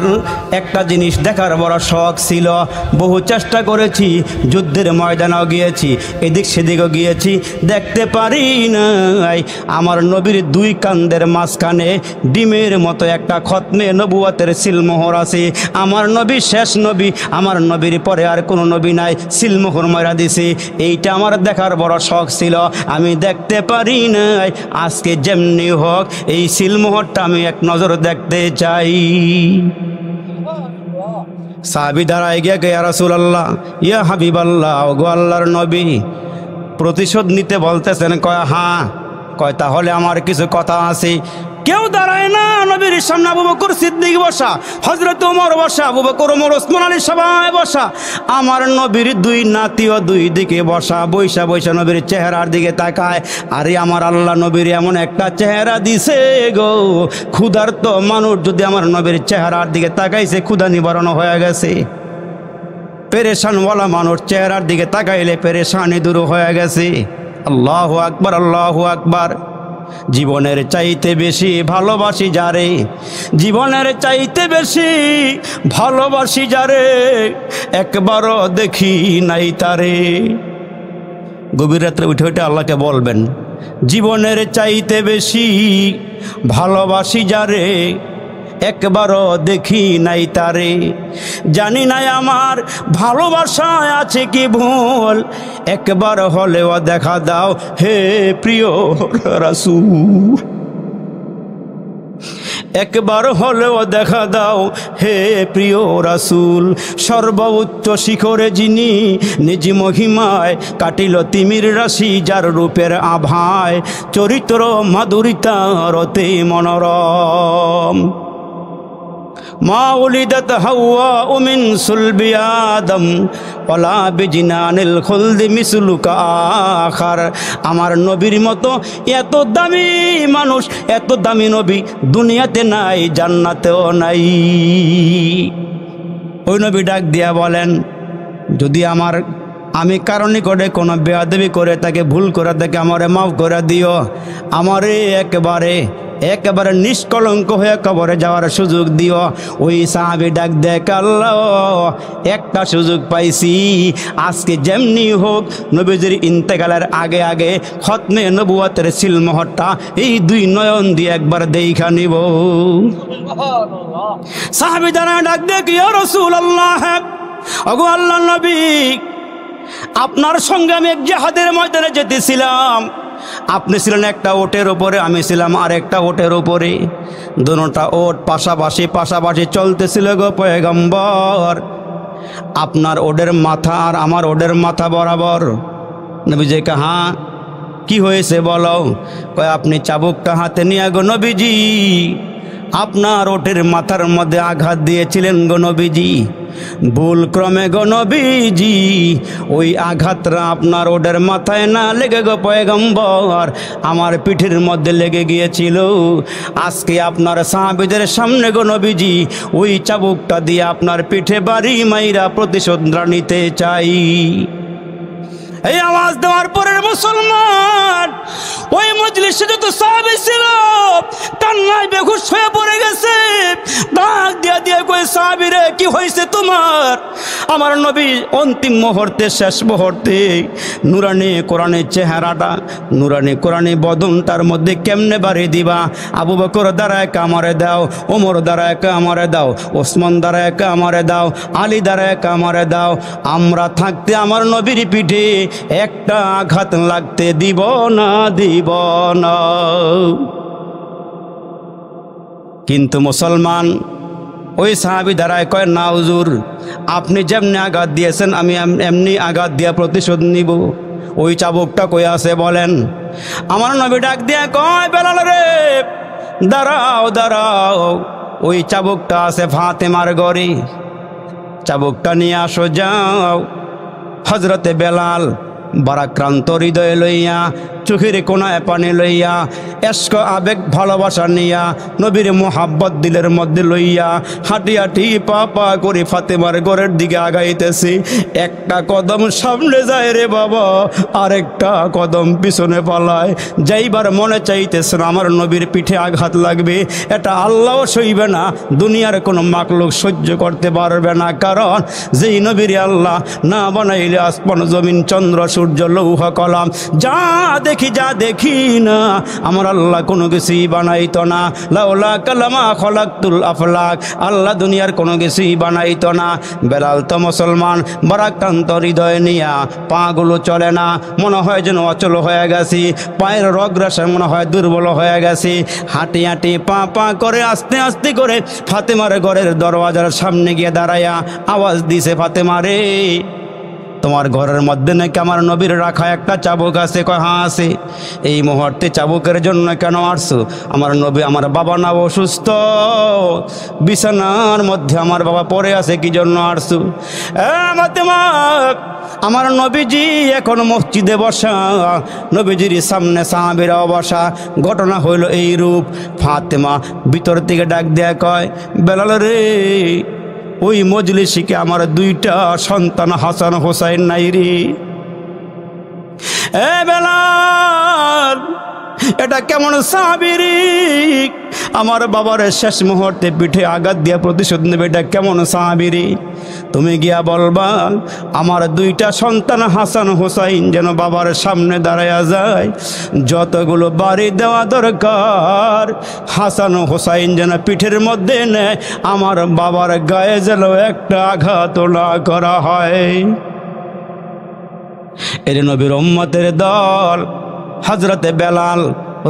একটা জিনিস দেখার বড় শখ ছিল। বহু চেষ্টা করেছি, যুদ্ধের ময়দানেও গিয়েছি, এদিক সেদিকও গিয়েছি, দেখতে পারি নাই আমার নবীর 2 কান্দের মাঝখানে ডিমের মতো একটা খতমে নবুয়তের সিলমোহর আছে। আমার নবী শেষ নবী, আমার নবীর পরে আর কোনো নবী নাই, সিলমোহর মারা দিছে। এইটা আমার দেখার বড় শখ ছিল, আমি দেখতে পারি নাই। আজকে যেমনি হোক এই সিলমোহরটা আমি এক নজর দেখতে চাই। সাহাবী দাঁড়ায় গিয়ে ইয়া রাসূলুল্লাহ, ইয়া হাবিবাল্লাহ, ওগো আল্লাহর নবী, প্রতিশোধ নিতে বলতেছেন? কয় হ্যাঁ। কয় তাহলে আমার কিছু কথা আছে। কেউ দাঁড়ায় না নবীর সামনে। আবু বকর সিদ্দিক বসা, হযরত ওমর বসা, আবু বকর, ওমর, ওসমান আলী সবাই বসা। আমার নবীর 2 নাতিও 2 দিকে বসা, বৈশা বৈশা নবীর চেহারার দিকে তাকায়। আরে আমার আল্লাহ নবীর এমন একটা চেহারা দিছে গো, ক্ষুধার্ত মানুষ যদি আমার নবীর চেহারার দিকে তাকাইছে, ক্ষুধা নিবারণ হয়ে গেছে। পেরেশানওয়ালা মানুষ চেহারার দিকে তাকাইলে পেরেশানি দূর হয়ে গেছে। আল্লাহু আকবার, আল্লাহু আকবার। জীবনের চাইতে বেশি ভালোবাসি যারে, জীবনের চাইতে বেশি ভালোবাসি যারে, একবারও দেখি নাই তারে। গভীর রাত্রে উঠে উঠে আল্লাহকে বলবেন, জীবনের চাইতে বেশি ভালোবাসি যারে, একবারও দেখি নাই তারে। জানি নাই আমার ভালোবাসায় আছে কি ভুল, একবার হলেও দেখা দাও হে প্রিয় রাসূল, একবার হলেও দেখা দাও হে প্রিয় রাসূল। সর্বোচ্চ শিখরে যিনি নিজ মহিমায় কাটিল তিমির রাশি, যার রূপের আভায় চরিত্র মাধুরিতারতে মনোরম। মা উলিদাত হাওয়া মিন সুলবি আদম ওয়ালা বিজিনানিল খুলদি মিসলুকা আখার। আমার নবীর মতো এত দামি মানুষ, এত দামি নবী দুনিয়াতে নাই, জান্নাতেও নাই। ওই নবী ডাক দিয়া বলেন, যদি আমার আমি কারো নিকটে কোনো বেয়াদবি করে তাকে ভুল করে তাকে আমারে মাফ করে দিও, আমারে একেবারে নিষ্কলঙ্ক হয়ে কবরে যাওয়ার সুযোগ দিও। ওই সাহাবী ডাক দেখ, আল্লাহ একটা সুযোগ পাইছি, আজকে যেমনি হোক নবীজির ইন্তেকালের আগে আগে খতমে নবুয়তের সিলমোহরটা এই দুই নয়ন দিয়ে একবার দেখা নিব। সাহাবী দ্বারা ডাক দেখ, ইয়া রাসূলুল্লাহ, ওগো আল্লাহর নবী, আপনার সঙ্গে আমি এক জিহাদের ময়দানে যেতেছিলাম। আপনি ছিলেন একটা ওটের উপরে, আমি ছিলাম আরেকটা ওটের উপরে। দুটোটা ওট পাশাপাশি চলতেছিল গো পয়গম্বর। আপনার ওটের মাথা আর আমার ওটের মাথা বরাবর। নবীজি কে, হ্যাঁ কি হয়েছে বলো? কয়, আপনি চাবুকটা হাতে নিয়ে গো নবীজি আপনার ওটের মাথার মধ্যে আঘাত দিয়েছিলেন গো নবীজি। ভুল ক্রমে গো নবীজি ওই আঘাতটা আপনার ওটের মাথায় না লেগে গো পয়গম্বর আমার পিঠের মধ্যে লেগে গিয়েছিল। আজকে আপনার সাহাবীদের সামনে গো নবীজি ওই চাবুকটা দিয়ে আপনার পিঠে বাড়ি মাইরা প্রতিশোধ নিতে চাই। এই আওয়াজ দেওয়ার পরের মুসলমান ওই মজলিসে যত সাহাবী ছিল কান্নায় বেহুশ হয়ে পড়ে গেছে। ডাক দিয়া দিয়া কই, সাহাবী রে কি হয়েছে তোমার? আমার নবী অন্তিম মুহূর্তে, শেষ মুহূর্তে নুরানি কোরআনের চেহারাটা, নুরানি কোরআনি বদনটার মধ্যে কেমনে বাড়ি দিবা? আবু বকর দ্বারা একা আমারে দাও, ওমর দ্বারা একা আমারে দাও, ওসমান দ্বারা একা আমারে দাও, আলী দ্বারা একা আমারে দাও। আমরা থাকতে আমার নবীর পিঠে একটা আঘাত লাগতে দিব না। কিন্তু মুসলমান ওই সাহাবী দাঁড়ায় কয়, না হুজুর, আপনি যেমনি আঘাত দিয়েছেন আমি এমনি আঘাত দিয়া প্রতিশোধ নিব। ওই চাবুকটা কই আছে বলেন? আমার নবী ডাক দিয়া কয়, বেলাল রে দাঁড়াও, ওই চাবুকটা আছে ফাতেমার ঘরে, চাবুকটা নিয়ে আসো যাও। হযরতে বেলাল বারাক্রান্ত হৃদয়ে লইয়া, চোখের কোনায় পানি লইয়া, এশক আবেগ ভালোবাসা নিয়া, নবীর মোহাব্বত দিলের মধ্যে লইয়া হাঁটি হাঁটি পা পা করে ফাতেমার ঘরের দিকে আগাইতেছি। একটা কদম সামনে যায় রে বাবা, আরেকটা কদম পিছনে পালায়। যাইবার মনে চাইতেছে না, আমার নবীর পিঠে আঘাত লাগবে, এটা আল্লাহও সইবে না, দুনিয়ার কোনো মাকলুক সহ্য করতে পারবে না। কারণ যেই নবীর আল্লাহ না বানাইলে আসমান জমিন চন্দ্র সূর্য লৌহ কলম যা দেখি না, আমার আল্লাহ কোনো কিছুই বানাইতো না। লাউলা কালামা খলাকতুল আফলাক, আল্লাহ দুনিয়ার কোনো কিছুই বানাইতো না। বেলাল তো মুসলমান বারাক্রান্ত হৃদয় নিয়া, পাগুলো চলে না, মনে হয় যেন অচল হয়ে গেছি, পায়ের রগরাশে মনে হয় দুর্বল হয়ে গেছি। হাঁটি হাঁটি পা পা করে আস্তে আস্তে করে ফাতেমার ঘরের দরওয়াজার সামনে গিয়ে দাঁড়াইয়া আওয়াজ দিছে, ফাতেমা রে, তোমার ঘরের মধ্যে নাকি আমার নবীর রাখা একটা চাবুক আছে? কয়, হ্যাঁ আছে। এই মুহূর্তে চাবুকের জন্য কেন আসছো? আমার নবী, আমার বাবা না অসুস্থ, বিছানার মধ্যে আমার বাবা পড়ে আছে, কি জন্য আসছো? ফাতেমা, আমার নবীজি এখন মসজিদে বসা, নবীজির সামনে সাহাবীরাও বসা। ঘটনা হইল এই রূপ। ফাতেমা ভিতর থেকে ডাক দেয়া কয়, বেলাল রে, ওই মজলিসে আমার দুইটা সন্তান হাসান হোসাইন নাই রে? এ বেলাল, এটা কেমন সাহাবী? আমার বাবার শেষ মুহূর্তে পিঠে আঘাত দিয়া প্রতিশোধ নেবে, এটা কেমন সাহাবী? তুমি গিয়া বলবা আমার দুইটা সন্তান হাসান হোসাইন যেন বাবার সামনে দাঁড়ায়া যায়, যতগুলো বাড়ি দেওয়া দরকার হাসান হোসাইন যেন পিঠের মধ্যে নেয়, আমার বাবার গায়ে যেন একটা আঘাত না করা হয়। এর নবীর উম্মতের দল হযরতে বেলাল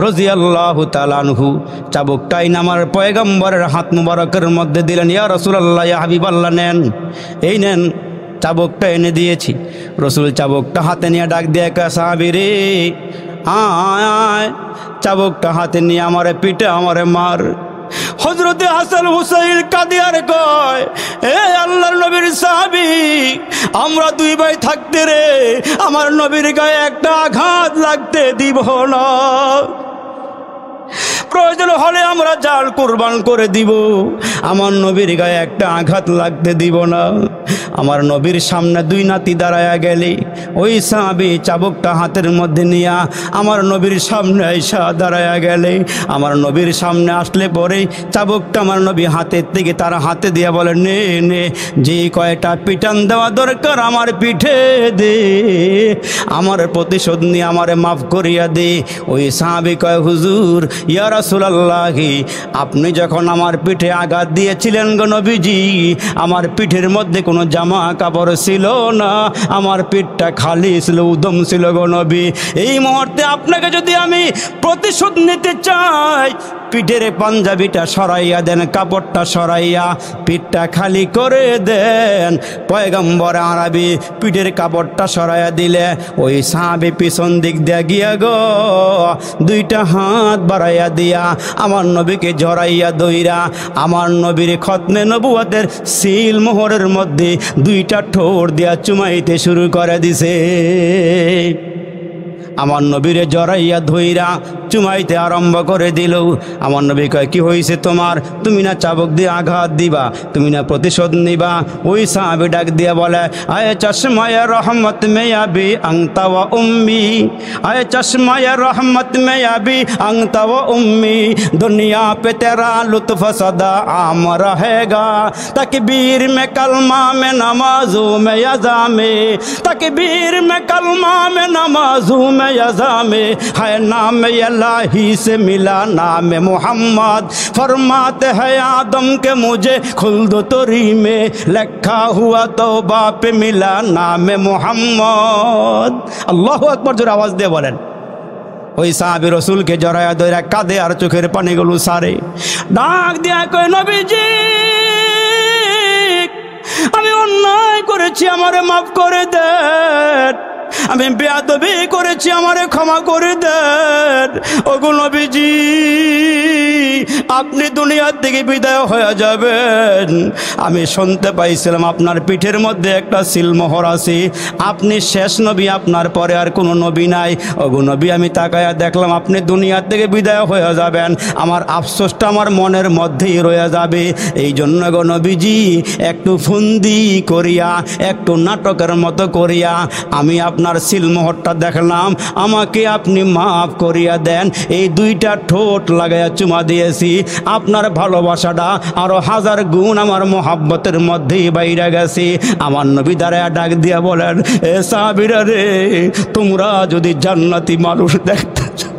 রাদিয়াল্লাহু তাআলা আনহু চাবুকটাই আমার পয়গম্বরের হাত মুবারকের মধ্যে দিলেন। ইয়া রাসূলুল্লাহ, ইয়া হাবিবাল্লাহ, নেন, এই নেন, চাবুকটা এনে দিয়েছি। রসুল চাবুকটা হাতে নিয়ে ডাক দিয়ে কা, সাহাবী রে আয়, চাবুকটা হাতে নিয়ে আমারে পিঠে আমারে মার। হযরতে হাসান হুসাইন কাদিয়ার কয়, এ আল্লাহর নবীর সাহাবী, আমরা দুই ভাই থাকতে রে আমার নবীর গায়ে একটা আঘাত লাগতে দিব না। প্রয়োজন হলে আমরা জাল কুরবান করে দিব, আমার নবীর গায়ে একটা আঘাত লাগতে দিব না। আমার নবীর সামনে দুই নাতি দাঁড়ায়া গেলে ওই সাহাবী চাবুকটা হাতের মধ্যে নিয়া আমার নবীর সামনে আইসা দাঁড়ায়া গেলে, আমার নবীর সামনে আসলে পরে চাবুকটা আমার নবী হাতের থেকে তার হাতে দিয়া বলে, নে নে, যে কয়টা পিটান দেওয়া দরকার আমার পিঠে দে, আমার প্রতিশোধ নিয়ে আমারে মাফ করিয়া দে। ওই সাহাবী কয়, হুজুর ইয়া রাসূলুল্লাহ, আপনি যখন আমার পিঠে আঘাত দিয়েছিলেন গো নবীজি, আমার পিঠের মধ্যে কোনো জামা কাপড় ছিল না, আমার পিঠটা খালি ছিল, উদম ছিল গো নবী। এই মুহূর্তে আপনাকে যদি আমি প্রতিশোধ নিতে চাই, পিঠের পাঞ্জাবিটা সরাইয়া দেন, কাপড়টা সরাইয়া পিঠটা খালি করে দেন। পয়গম্বর আরবি পিঠের কাপড়টা সরাইয়া দিলে ওই সাহাবী পিছন দিক দিয়া গিয়া গো দুইটা হাত বাড়াইয়া দিয়া আমার নবীকে জড়াইয়া দইরা আমার নবীর খতনে নবুয়তের সিল মোহরের মধ্যে দুইটা ঠোঁট দিয়া চুমাইতে শুরু করে দিছে। আমার নবীরে জড়াইয়া ধইরা চুমাইতে আরম্ভ করে দিল। আমার নবী কয়, কি হয়েছে তোমার? তুমি না চাবুক দিয়ে আঘাত দিবা, তুমি না প্রতিশোধ নিবা? ওই সাহাবী ডাক দিয়া বলে, আয়ে চশমায়ে রহমত মে আবি আংতা ওয়া উম্মি, আয়ে চশমায়ে রহমত মে আবি আংতা ওয়া উম্মি, দুনিয়া पे तेरा लुत्फ सदा आम रहेगा, तकबीर में कलमा में नमाजों में यज़ा में, तकबीर में कलमा में नमाजों में यज़ा में, है नाम इलाही से मिला नाम मोहम्मद, फरमाते हैं आदम के मुझे खुल्द तोरी में लिखा हुआ तौबा पे मिला नाम मोहम्मद। अल्लाहु अकबर, जोर आवाज दे बोलेन। ওই সাহাবী রসুলকে জড়ায়া ধইরা কাঁদে আর চোখের পানিগুলো সারে, ডাক দিয়া কয়, নবীজি আমি অন্যায় করেছি, আমারে মাফ করে দেন, আমি বেয়াদবি করেছি, আমারে ক্ষমা করে দেন। ওগো নবীজি, আপনি দুনিয়ার থেকে বিদায় হয়ে যাবেন, আমি শুনতে পাইছিলাম আপনার পিঠের মধ্যে একটা সিলমোহর আছে, আপনি শেষ নবী, আপনার পরে আর কোনো নবী নাই। ওগো নবী, আমি তাকায়া দেখলাম আপনি দুনিয়ার থেকে বিদায় হয়ে যাবেন, আমার আফসোসটা আমার মনের মধ্যেই রয়ে যাবে। এই জন্য গো নবীজি, একটু ফন্দি করিয়া, একটু নাটকের মতো করিয়া আমি আপনার সিলমোহরটা দেখলাম, আমাকে আপনি মাফ করিয়া দেন। এই দুইটা ঠোঁট লাগাইয়া চুমা দিয়েছি, আপনার ভালোবাসাটা আরো হাজার গুণ আমার মোহাব্বতের মধ্যেই বাইরে গেছে। আমার নবী দাঁড়ায়া ডাক দিয়া বলেন, এ সাহাবীরা রে, তোমরা যদি জান্নাতি মানুষ দেখতে চাও,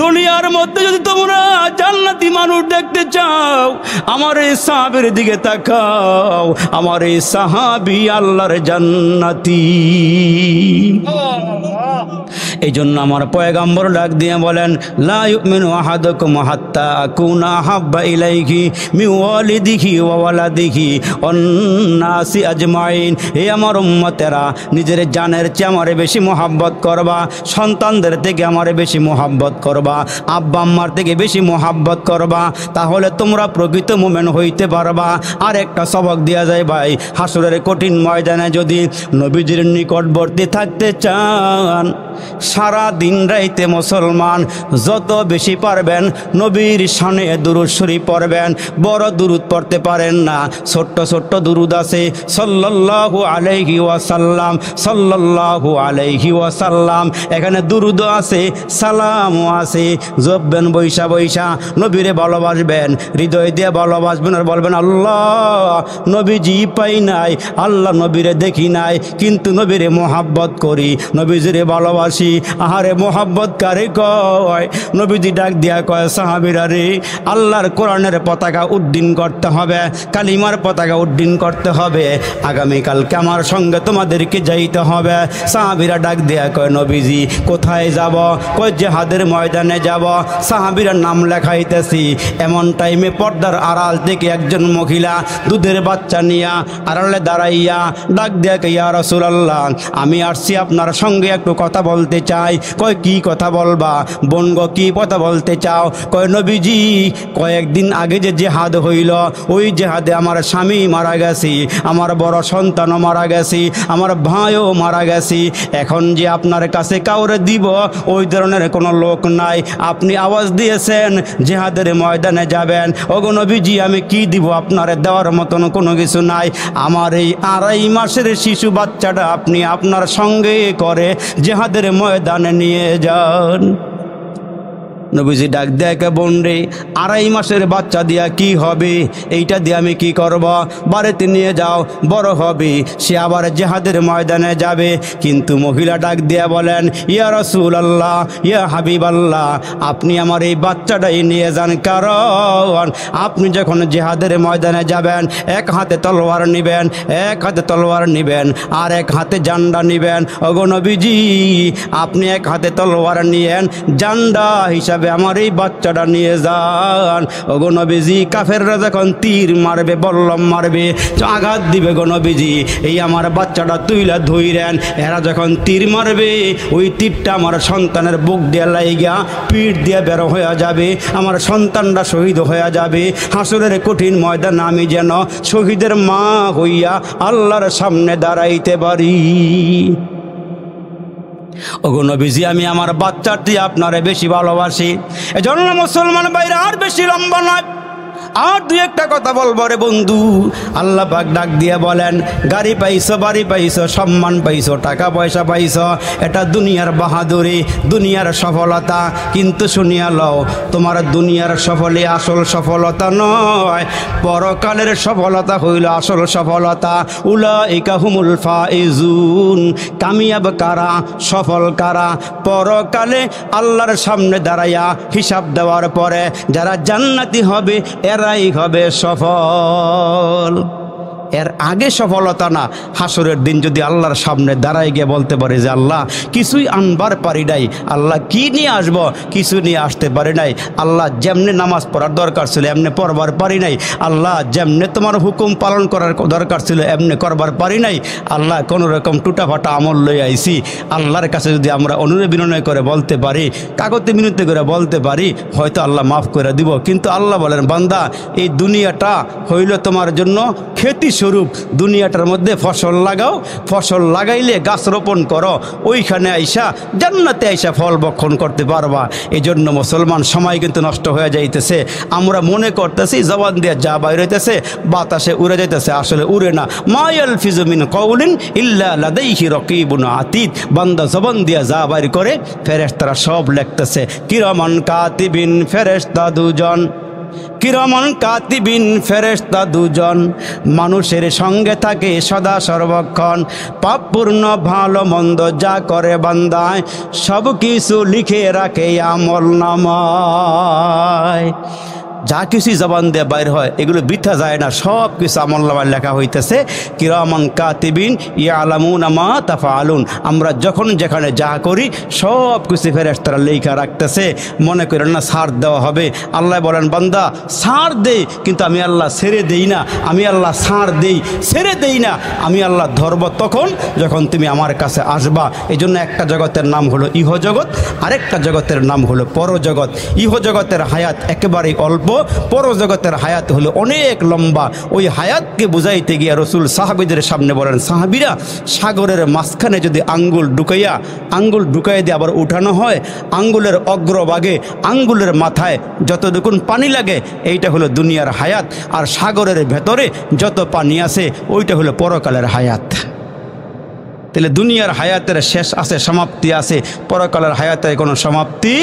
দুনিয়ার মধ্যে যদি তোমরা জান্নাতি মানুষ দেখতে চাও, আমার এই সাহাবীর দিকে তাকাও, আমার এই সাহাবী আল্লাহর জান্নাতি। এই জন্য আমার পয়গম্বর ডাক দিয়ে বলেন, লা ইউমিনু আহাদুকুম হাত্তা আকুনা হাব্বা ইলাইহি মিন ওয়ালিদিহি ওয়া ওয়ালাদিহি ওয়ান নাসি আজমাইন। হে আমার উম্মতেরা, নিজের জানের চেয়ে আমারে বেশি মোহাব্বত করবা, সন্তানদের থেকে আমারে বেশি মোহাব্বত করবা, আব্বা আম্মার থেকে বেশি মোহাব্বত করবা, তাহলে তোমরা প্রকৃত মুমিন হইতে পারবা। আর একটা সবক দেয়া যায় ভাই, হাসরের কঠিন ময়দানে যদি নবীজির নিকটবর্তী থাকতে চান, সারা দিন রাইতে মুসলমান যত বেশি পারবেন নবীর শানে দুরূদ শরীফ পড়বেন। বড় দুরূদ পড়তে পারেন না, ছোট্ট ছোট্ট দুরূদ আছে, সাল্লাল্লাহু আলাইহি ওয়াসাল্লাম, সাল্লাল্লাহু আলাইহি ওয়াসাল্লাম। এখানে দুরূদও আছে, সালামও আছে। জপবেন বৈশা বৈশা, নবীরে ভালোবাসবেন, হৃদয় দিয়ে ভালোবাসবেন আর বলবেন, আল্লাহ নবীজি পাই নাই, আল্লাহ নবীরে দেখি নাই, কিন্তু নবীরে মোহাব্বত করি, নবীজিরে ভালোবাসি। আহারে মোহাব্বত কারে কয়? নবীজি ডাক দিয়া কয়, সাহাবীরা রে, আল্লাহর কোরআনের পতাকা উড্ডীন করতে হবে, কালিমার পতাকা উড্ডীন করতে হবে, আগামীকালকে আমার সঙ্গে তোমাদেরকে যাইতে হবে। সাহাবীরা ডাক দিয়া কয়, নবীজি কোথায় যাব? কয় জিহাদের ময়দানে যাব। সাহাবীরা নাম লেখাইতেছি, এমন টাইমে পর্দার আড়াল থেকে একজন মহিলা দুধের বাচ্চা নিয়া আড়ালে দাঁড়াইয়া ডাক দিয়া কয়, ইয়া রাসূলুল্লাহ, আমি আসছি আপনার সঙ্গে একটু কথা বলতে চাই। কয় কি কথা বলবা বোন গো, কি কথা বলতে চাও? কয় নবীজি কয়েকদিন আগে যে জেহাদ হইল, ওই জেহাদে আমার স্বামী মারা গেছি, আমার বড় সন্তানও মারা গেছি, আমার ভাইও মারা গেছি। এখন যে আপনার কাছে কাউরে দিব ওই ধরনের কোনো লোক নাই। আপনি আওয়াজ দিয়েছেন জেহাদের ময়দানে যাবেন, ওগো নবীজি আমি কি দিব? আপনার দেওয়ার মতন কোনো কিছু নাই। আমার এই 2.5 মাসের শিশু বাচ্চাটা আপনি আপনার সঙ্গে করে জেহাদের ময়দানে নিয়ে যান। নবীজি ডাক দেখে, বোন রে 2.5 মাসের বাচ্চা দিয়া কি হবে? এইটা দিয়ে আমি কি করব? বাড়িতে নিয়ে যাও, বড় হবে, সে আবার জেহাদের ময়দানে যাবে। কিন্তু মহিলা ডাক দিয়া বলেন, ইয়া রাসূলুল্লাহ, ইয়া হাবিবাল্লাহ, আপনি আমার এই বাচ্চাটাই নিয়ে যান, কারণ আপনি যখন জেহাদের ময়দানে যাবেন এক হাতে তলোয়ার নিবেন, এক হাতে তলোয়ার নিবেন আর এক হাতে জান্ডা নিবেন। ওগো নবীজি আপনি এক হাতে তলোয়ার নিয়েন, জান্ডা হিসাবে আমার এই বাচ্চাটা নিয়ে যান। ওগো নবীজি কাফেররা যখন তীর মারবে, বল্লম মারবে, আঘাত দিবে, গো নবীজি এই আমার বাচ্চাটা তুইলা ধইরেন। এরা যখন তীর মারবে ওই তীরটা আমার সন্তানের বুক দিয়ে লাইগা পিঠ দিয়ে বের হয়ে যাবে, আমার সন্তানটা শহীদ হয়ে যাবে। হাসরের কঠিন ময়দান আমি যেন শহীদের মা হইয়া আল্লাহর সামনে দাঁড়াইতে পারি। ওগো নবীজি আমি আমার বাচ্চার দিয়ে আপনারে বেশি ভালোবাসি, এজন্য মুসলমান ভাইরা আর বেশি লম্বা নয়, আর 2-1টা কথা বলবো রে বন্ধু। আল্লাহ পাক ডাক দিয়ে বলেন, গাড়ি পাইছো, বাড়ি পাইছো, সম্মান পাইছো, টাকা পয়সা পাইছো, এটা দুনিয়ার বাহাদুরি, দুনিয়ার সফলতা। কিন্তু শুনিয়া লও, তোমার দুনিয়ার সফলে আসল সফলতা নয়, পরকালের সফলতা হইল আসল সফলতা। উলাইকা হুমুল ফাইজুন, কামিয়াব কারা, সফল কারা? পরকালে আল্লাহর সামনে দাঁড়াইয়া হিসাব দেওয়ার পরে যারা জান্নাতি হবে এরাই হবে সফল। এর আগে সফলতা না, হাসরের দিন যদি আল্লাহর সামনে দাঁড়ায় গিয়ে বলতে পারে যে আল্লাহ কিছুই আনবার পারি নাই, আল্লাহ কি নিয়ে আসব, কিছু নিয়ে আসতে পারি নাই, আল্লাহ যেমনে নামাজ পড়ার দরকার ছিল এমনি পড়বার পারি নাই, আল্লাহ যেমনে তোমার হুকুম পালন করার দরকার ছিল এমনি করবার পারি নাই, আল্লাহ কোনো রকম টুটাফাটা আমল লই আইছি। আল্লাহর কাছে যদি আমরা অনুরোধ বিনয় করে বলতে পারি, কাগজে মিনতি করে বলতে পারি, হয়তো আল্লাহ মাফ করে দিব। কিন্তু আল্লাহ বলেন, বান্দা এই দুনিয়াটা হইল তোমার জন্য খেতি স্বরূপ, দুনিয়াটার মধ্যে ফসল লাগাও, ফসল লাগাইলে গাছ রোপণ করো, ওইখানে আইসা জান্নাতে আইসা ফল বক্ষণ করতে পারবা। এই জন্য মুসলমান সময় কিন্তু নষ্ট হয়ে যাইতেছে, আমরা মনে করতেছি জবান দিয়ে যা বাইর হইতেছে বাতাসে উড়ে যাইতেছে, আসলে উড়ে না। মা ইয়ালফিজু মিন কাউলিন ইল্লা লাদাইহি রাকিবুন আতীদ, বান্দা জবান দিয়ে যা বাইর করে ফেরেশতারা সব লিখতেছে। কিরামান কাতিবিন, ফেরেশতা দুজন, কিরামান কাতিবিন, ফেরেশতা দুজন, মানুষের সঙ্গে থাকে সদা সর্বক্ষণ, পাপপূর্ণ ভালো মন্দ যা করে বান্দায় সব কিছু লিখে রাখে আমল নামায়। যা কিছু জবান দিয়ে বাইর হয় এগুলো বৃথা যায় না, সব কিছু আমলনামায় লেখা হইতেছে। কিরামান কাতিবিন ইয়ালামুনা মা তাফআলুন, আমরা যখন যেখানে যা করি সব কিছু ফেরেশতারা লেখা রাখতেছে। মনে করেন না ছাড় দেওয়া হবে, আল্লাহ বলেন বান্দা ছাড় দে, কিন্তু আমি আল্লাহ ছেড়ে দেই না, আমি আল্লাহ ছাড় দেই, ছেড়ে দেই না, আমি আল্লাহ ধরব তখন যখন তুমি আমার কাছে আসবা। এই জন্য একটা জগতের নাম হলো ইহজগৎ, আরেকটা জগতের নাম হলো পরজগৎ। ইহজগতের হায়াত একেবারেই অল্প, পরজগতের হায়াত হলো অনেক লম্বা। ওই হায়াতকে বুঝাইতে গিয়ে রসুল সাহাবীদের সামনে বলেন, সাহাবীরা সাগরের মাঝখানে যদি আঙ্গুল ঢুকাইয়া দিয়ে আবার উঠানো হয়, আঙ্গুলের অগ্রভাগে, আঙ্গুলের মাথায় যতটুকুন পানি লাগে এইটা হলো দুনিয়ার হায়াত, আর সাগরের ভেতরে যত পানি আছে ওইটা হলো পরকালের হায়াত। তাহলে দুনিয়ার হায়াতের শেষ আছে, সমাপ্তি আছে, পরকালের হায়াতের কোনো সমাপ্তি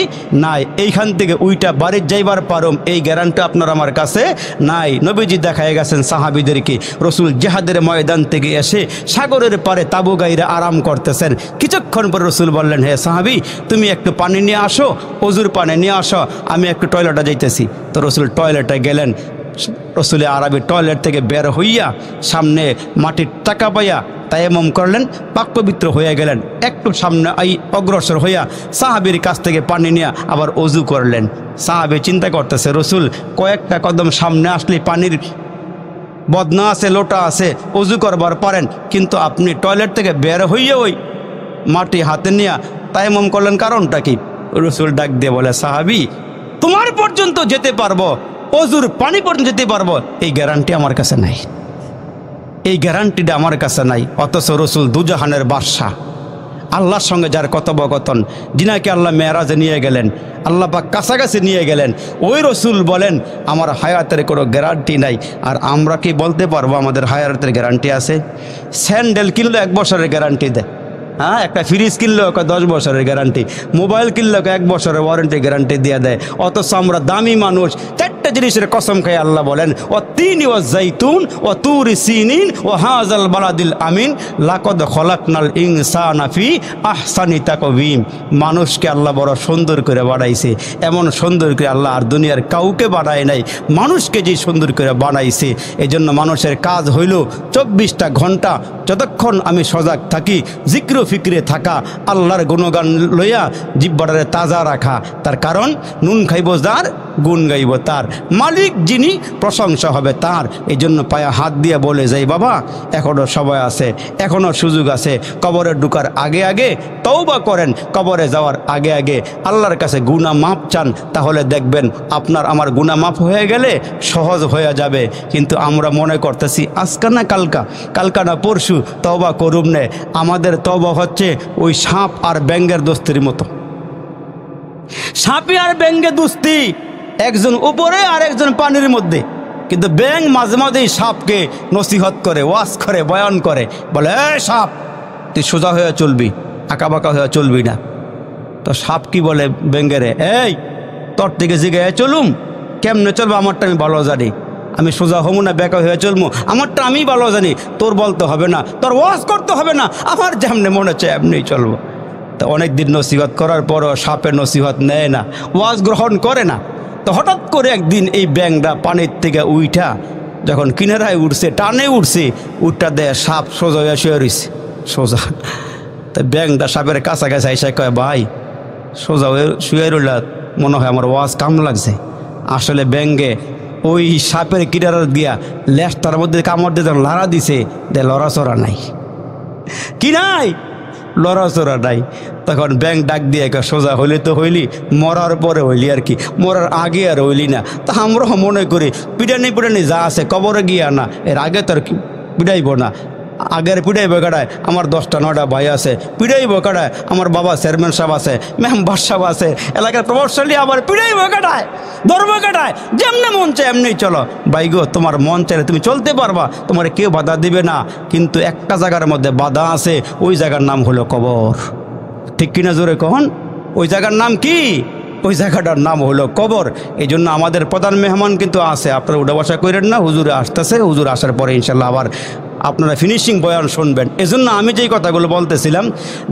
নাই। এইখান থেকে উইটা বাড়ির যাইবার পারম এই গ্যারান্টি আপনার আমার কাছে নাই। নবীজি দেখায় গেছেন সাহাবীদেরকে, রসুল জেহাদের ময়দান থেকে এসে সাগরের পারে তাবু গাইরে আরাম করতেছেন। কিছুক্ষণ পরে রসুল বললেন, হে সাহাবী তুমি একটু পানি নিয়ে আসো, অজুর পানি নিয়ে আসো, আমি একটু টয়লেটে যাইতেছি। তো রসুল টয়লেটে গেলেন। রসুল আরবি টয়লেট থেকে বের হইয়া সামনে মাটির টাকা পাইয়া তায়াম্মুম করলেন, পাক পবিত্র হয়ে গেলেন। একটু সামনে অগ্রসর হইয়া সাহাবীর কাছ থেকে পানি নিয়ে আবার অজু করলেন। সাহাবী চিন্তা করতেছে, রসুল কয়েকটা কদম সামনে আসলে পানির বদনা আছে, লোটা আছে, অজু করবার পারেন, কিন্তু আপনি টয়লেট থেকে বের হইয়া ওই মাটি হাতে নিয়ে তায়াম্মুম করলেন কারণটা কি? রসুল ডাক দিয়ে বলে, সাহাবী, তোমার পর্যন্ত যেতে পারবো, অজুর পানি পর্যন্ত যেতে পারবো, এই গ্যারান্টি আমার কাছে নাই, এই গ্যারান্টিটা আমার কাছে নাই। অথচ রসুল দুজাহানের বাদশা, আল্লাহর সঙ্গে যার কথোপকথন, যিনাকে আল্লাহ মেরাজে নিয়ে গেলেন, আল্লাহ পাক কাছাকাছি নিয়ে গেলেন, ওই রসুল বলেন আমার হায়াতের কোনো গ্যারান্টি নাই। আর আমরা কি বলতে পারবো আমাদের হায়াতের গ্যারান্টি আছে? স্যান্ডেল কিনলে 1 বছরের গ্যারান্টি দেয়, হ্যাঁ, একটা ফ্রিজ কিনলেও 10 বছরের গ্যারান্টি, মোবাইল কিনলেও 1 বছরের ওয়ারেন্টি গ্যারান্টি দিয়ে দেয়। অথচ আমরা দামি মানুষ 4টা জিনিসের কসম খাই আল্লাহ বলেন, ও তিন ও জাইতুন ও তুরি সিনিন ও হাজাল বালাদিল আমিন লাকদ খলাকনাল ইনসানা ফি আহসানি তাকওয়িম। মানুষকে আল্লাহ বড় সুন্দর করে বানাইছে, এমন সুন্দর করে আল্লাহ আর দুনিয়ার কাউকে বানায় নাই, মানুষকে যে সুন্দর করে বানাইছে। এই জন্য মানুষের কাজ হইল 24টা ঘন্টা যতক্ষণ আমি সজাগ থাকি জিক্র ফিক্রে থাকা, আল্লাহর গুণগান লইয়া জিহ্বাটারে তাজা রাখা। তার কারণ নুন খাইব যার, গুণ গাইব তার, মালিক যিনি প্রশংসা হবে তার। এই জন্য পায়ে হাত দিয়ে বলে যাই, বাবা এখনও সময় আছে, এখনও সুযোগ আছে। কবরে ঢুকার আগে আগে তওবা করেন, কবরে যাওয়ার আগে আগে আল্লাহর কাছে গুনাহ মাপ চান, তাহলে দেখবেন আপনার আমার গুনাহ মাপ হয়ে গেলে সহজ হয়ে যাবে। কিন্তু আমরা মনে করতেছি আজকা না কালকা, কালকা না পরশু তওবা করুম নে। আমাদের তওবা হচ্ছে ওই সাপ আর ব্যাঙের দোস্তির মতো। সাপে আর ব্যাঙে দোস্তি, একজন উপরে আর একজন পানির মধ্যে। কিন্তু ব্যাঙ মাঝে মাঝেই সাপকে নসিহত করে, ওয়াজ করে, বয়ান করে, বলে এ সাপ তুই সোজা হয়ে চলবি, আঁকা বাঁকা হয়ে চলবি না। তো সাপ কি বলে ব্যাঙেরে, এই তোর থেকে জিগায় চলুম, কেমনে চলবো আমারটা আমি ভালো জানি, আমি সোজা হমু না বেঁকা হয়ে চলবো আমারটা আমি ভালো জানি, তোর বলতে হবে না, তোর ওয়াজ করতে হবে না, আমার যেমনি মনে হচ্ছে এমনি চলবো। তো অনেক দিন নসিহত করার পরও সাপের নসিহত নেয় না, ওয়াজ গ্রহণ করে না। তো হঠাৎ করে একদিন এই ব্যাঙটা পানির থেকে উইঠা যখন কিনারায় উঠছে, টানে উঠছে, উঠটা দেয় সাপ সোজা হয়ে শুয়ে রয়েছে, সোজা। তো ব্যাঙটা সাপের কাছাকাছি এসে কয়, ভাই সোজা হয়ে শুয়ে রইল, মনে হয় আমার ওয়াজ কাম লাগছে। আসলে ব্যাঙে ওই সাপের কিনারা দিয়া লেজটার মধ্যে কামড় দিয়ে যখন লড়া দিছে, দে লড়াচড়া নাই, কি নাই, লড়াচড়া নাই। তখন ব্যাঙ ডাক দিয়ে সোজা হইলে তো হইলি, মরার পরে হইলি আর কি, মরার আগে আর হইলি না। তা আমরাও মনে করি পিটানি পিটানি যা আছে কবরে গিয়া না, এর আগে তো আর পিটাইব না, আগের পিটাইব কাটায়। আমার 10টা 9টা ভাই আছে, পিটাইব কাটায়। আমার বাবা চেয়ারম্যান সাহেব আছে, মেম্বার সাহেব আছে, এলাকার প্রভাবশালী, আবার পিটাইব কাটায়, ধর্ম কাটায়, যেমনি মন চায় এমনি চলো। ভাইগো তোমার মন চাইলে তুমি চলতে পারবা, তোমার কেউ বাধা দিবে না। কিন্তু একটা জায়গার মধ্যে বাধা আছে, ওই জায়গার নাম হলো কবর। ঠিক কিনা জোরে কখন? ওই জায়গার নাম কি? ওই জায়গাটার নাম হলো কবর। এই জন্য আমাদের প্রধান মেহমান কিন্তু আছে, আপনারা উঠা বসা করেন না, হুজুরে আসতেছে, হুজুর আসার পরে ইনশাল্লাহ আবার আপনারা ফিনিশিং বয়ান শুনবেন। এজন্য আমি যেই কথাগুলো বলতেছিলাম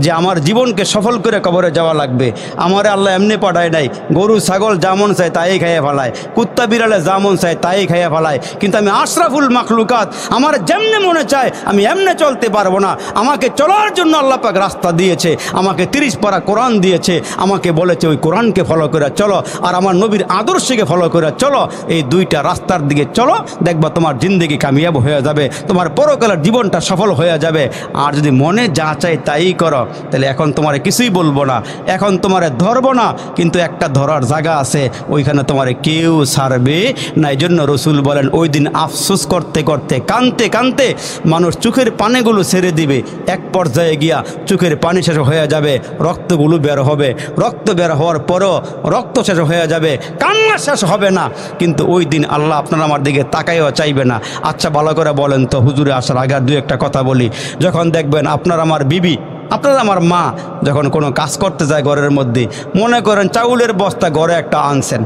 যে আমার জীবনকে সফল করে কবরে যাওয়া লাগবে। আমার আল্লাহ এমনি পাঠায় নাই, গরু ছাগল যেমন চায় তাই খাইয়ে ফেলায়, কুত্তা বিড়ালে যেমন চায় তাই খাইয়ে ফেলায়। কিন্তু আমি আশরাফুল মাখলুকাত, আমার যেমনি মনে চায় আমি এমনি চলতে পারবো না। আমাকে চলার জন্য আল্লাহ পাক রাস্তা দিয়েছে, আমাকে 30 পারা কোরআন দিয়েছে, আমাকে বলেছে ওই কোরআনকে ফলো করে চলো, আর আমার নবীর আদর্শকে ফলো করে চলো। এই 2টা রাস্তার দিকে চলো, দেখবা তোমার জিন্দেগি কামিয়াব হয়ে যাবে, তোমার পরকালের জীবনটা সফল হয়ে যাবে। আর যদি মনে যা চাই তাই করো, তাহলে এখন তোমারে কিছুই বলবো না, এখন তোমারে ধরবো না, কিন্তু একটা ধরার জায়গা আছে, ওইখানে তোমারে কেউ ছাড়বে না। এই জন্য রসুল বলেন ওই দিন আফসোস করতে করতে, কানতে কানতে মানুষ চোখের পানিগুলো ছেড়ে দিবে, এক পর্যায়ে গিয়া চোখের পানি শেষ হয়ে যাবে, রক্তগুলো বের হবে, রক্ত বের হওয়ার পরও রক্ত শেষ হয়ে যাবে, কান্না শেষ হবে না। কিন্তু ওই দিন আল্লাহ আপনারা আমার দিকে তাকাইও চাইবে না। আচ্ছা ভালো করে বলেন তো, হুজুরে আসার আগে 2-1টা কথা বলি। যখন দেখবেন আপনার আমার বিবি, আপনার আমার মা যখন কোনো কাজ করতে যায় ঘরের মধ্যে, মনে করেন চাউলের বস্তা ঘরে একটা আনছেন,